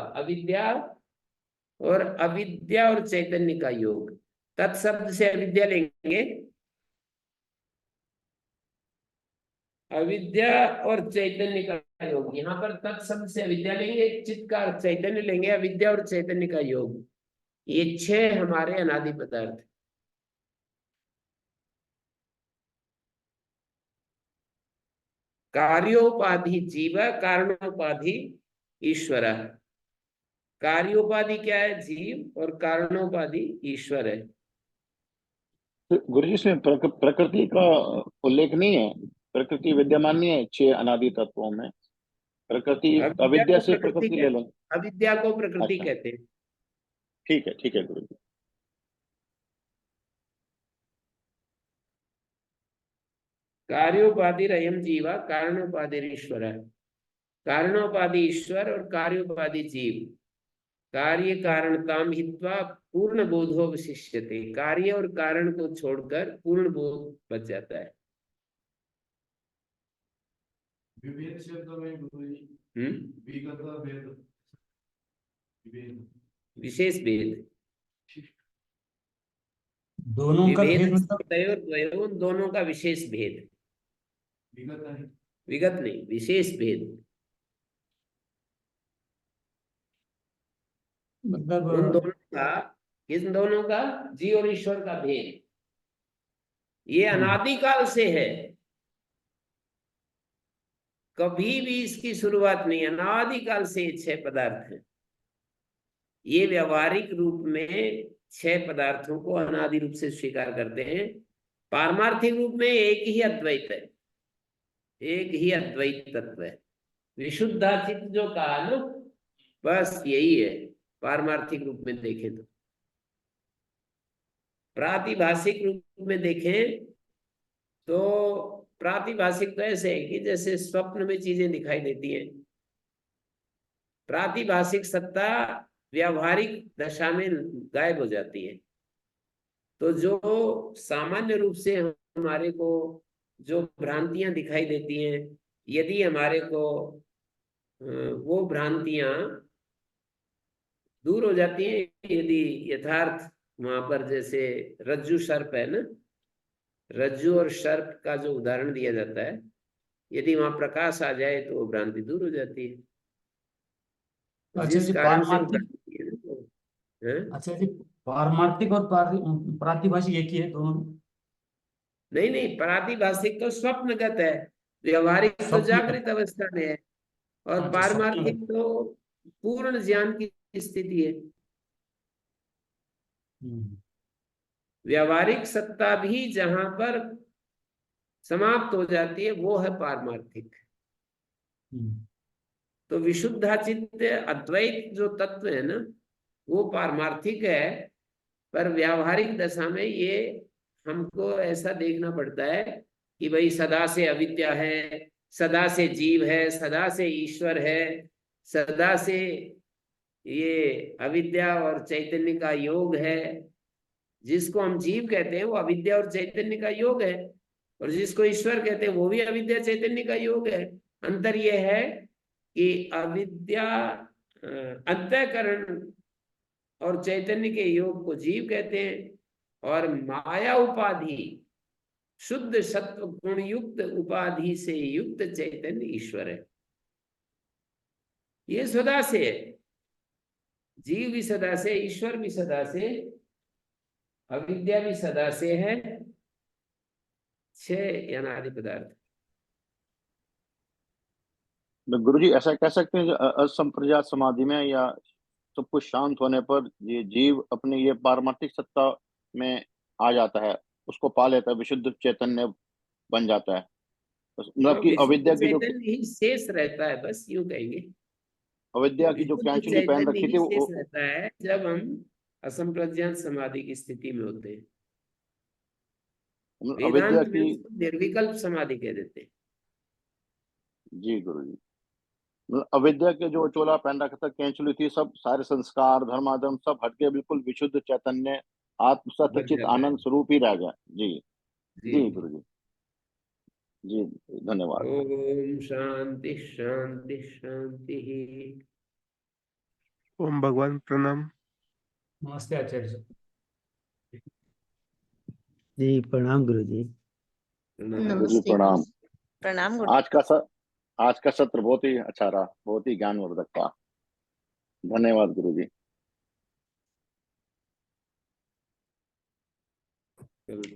अविद्या और चैतन्य का योग। तत्शब्द से अविद्या लेंगे, अविद्या और चैतन्य का योग। यहाँ पर तत्शब्द से अविद्या लेंगे, चित्त का चैतन्य लेंगे, अविद्या और चैतन्य का योग। ये 6 हमारे अनादि पदार्थ। कार्योपाधि जीव, कारणोपाधि ईश्वर। कार्योपाधि क्या है? जीव, और कारणोपाधि ईश्वर है। तो गुरु जी इसमें प्रकृति का उल्लेख नहीं है, प्रकृति विद्यमान नहीं है 6 अनादि तत्वों में। प्रकृति अविद्या अविद्या को से प्रकृति प्रकृति ले कहते लो। हैं, अविद्या को प्रकृति अच्छा, कहते हैं। ठीक है गुरु जी। कार्योपाधि अयम जीवा, कारणोपाधि ईश्वर। कारणोपाधि ईश्वर और कार्योपाधि जीव। कार्य कारणताम हित्वा पूर्ण बोधो विशिष्यते, कार्य और कारण को छोड़कर पूर्ण बोध बच जाता है। विभेद शब्द में गुरुजी, विगत भेद, विभेद, विशेष भेद, दोनों का विभेद भेद मतलब तयोर्द्वयो, उन दोनों का विशेष भेद। विगत है, विगत नहीं, विशेष भेद। मतलब उन दोनों का, किन दोनों का? जीव और ईश्वर का भेद। ये अनादिकाल से है, कभी भी इसकी शुरुआत नहीं। अनादिकाल से ये 6 पदार्थ हैं। ये व्यवहारिक रूप में 6 पदार्थों को अनादि रूप से स्वीकार करते हैं। पारमार्थिक रूप में एक ही अद्वैत है, एक ही अद्वैत तत्व है। विशुद्धाचित जो कहा ना, बस यही है पारमार्थिक रूप में देखें तो। प्रातिभाषिक रूप में देखें तो प्रातिभाषिक तो ऐसे है कि जैसे स्वप्न में चीजें दिखाई देती हैं। प्रातिभाषिक सत्ता व्यावहारिक दशा में गायब हो जाती है। तो जो सामान्य रूप से हमारे को जो भ्रांतियां दिखाई देती हैं, यदि हमारे को वो भ्रांतियां दूर हो जाती हैं, यदि यथार्थ वहां पर, जैसे रज्जु सर्प है ना, रज्जु और सर्प का जो उदाहरण दिया जाता है, यदि वहां प्रकाश आ जाए तो वो भ्रांति दूर हो जाती है। अच्छा जिस जी, कारण से वो भ्रांति है ना, अच्छा जी, पारमार्थिक और प्रातिभाषिक एक ही है दोनों? नहीं नहीं, प्रातिभाषिक तो स्वप्नगत है, व्यवहारिक तो स्वप्न, जागृत अवस्था में है, और अच्छा स्वप्न। पारमार्थिक तो पूर्ण ज्ञान की स्थिति है। व्यवहारिक सत्ता भी जहां पर समाप्त हो जाती है वो है पारमार्थिक। तो विशुद्धाचित अद्वैत जो तत्व है ना, वो पारमार्थिक है। पर व्यावहारिक दशा में ये हमको ऐसा देखना पड़ता है कि भाई सदा से अविद्या है, सदा से जीव है, सदा से ईश्वर है, सदा से ये अविद्या और चैतन्य का योग है। जिसको हम जीव कहते हैं वो अविद्या और चैतन्य का योग है, और जिसको ईश्वर कहते हैं वो भी अविद्या चैतन्य का योग है। अंतर यह है कि अविद्या अंतःकरण और चैतन्य के योग को जीव कहते हैं, और माया उपाधि शुद्ध सत्व गुण युक्त उपाधि से युक्त चैतन्य ईश्वर है। ये सदा से है, जीव भी सदा से, ईश्वर भी सदा से, अविद्या भी सदा से है। 6 अनादि पदार्थ। तो गुरु जी ऐसा कह सकते हैं जो असंप्रजात समाधि में या सब कुछ शांत होने पर ये जीव अपने ये पारमार्थिक सत्ता में आ जाता है, उसको पा लेता है, विशुद्ध चैतन्य बन जाता है, मतलब कि विशुद्ध अविद्या की जो चैतन्य ही शेष रहता है, बस यूं कहेंगे। अविद्या की जो विशुद्ध कैंचुली पहन चैतन्य रखी ही थी शेष वो रहता है जब हम असंप्रज्ञात समाधि की स्थिति में होते हैं। अविद्या वेदांत में की। उसको निर्विकल्प समाधि कह देते हैं। जी गुरु जी, मतलब अविद्या के जो चोला पहन रखा था, कैंचुली थी, सब सारे संस्कार धर्माधर्म सब हट के बिल्कुल विशुद्ध चैतन्य आत्म बन सत्यचित जाता है। आनंद स्वरूप ही रह गया। जी जी जी गुरु जी, जी धन्यवाद। ओम शांति शांति शांति। ओम भगवान प्रणाम। नमस्ते आचार्य जी। जी प्रणाम गुरु जी। गुरु जी नमस्ते प्रणाम। प्रणाम गुरु। आज का सत्र बहुत ही अच्छा रहा, बहुत ही ज्ञानवर्धक था। धन्यवाद गुरु जी।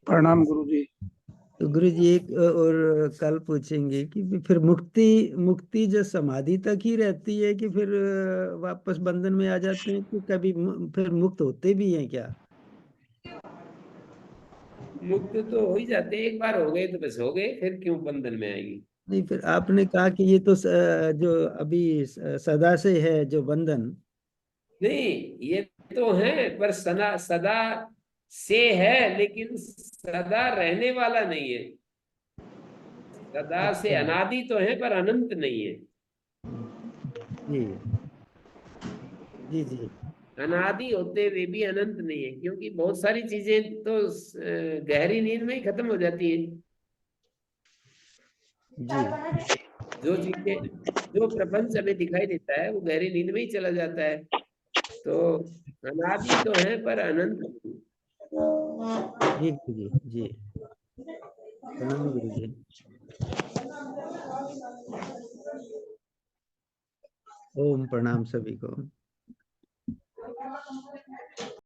प्रणाम गुरु जी। तो गुरु जी एक और कल पूछेंगे कि फिर मुक्ति मुक्ति जो समाधि तक ही रहती है कि फिर वापस बंधन में आ जाते हैं, कि कभी फिर मुक्त होते भी हैं क्या? मुक्त तो हो ही जाते हैं, एक बार हो गए तो बस हो गए, फिर क्यों बंधन में आएगी। नहीं, फिर आपने कहा कि ये तो जो अभी सदा से है जो बंधन। नहीं, ये तो है पर सदा सदा से है, लेकिन सदा रहने वाला नहीं है। सदा से अच्छा अनादि तो है पर अनंत नहीं है। जी जी जी अनादि होते हुए भी अनंत नहीं है, क्योंकि बहुत सारी चीजें तो गहरी नींद में ही खत्म हो जाती है। जी जो चीजें, जो प्रपंच हमें दिखाई देता है वो गहरी नींद में ही चला जाता है। तो अनादि तो है पर अनंत नहीं। जी गुरु जी जी प्रणाम गुरु जी। ओम प्रणाम सभी को।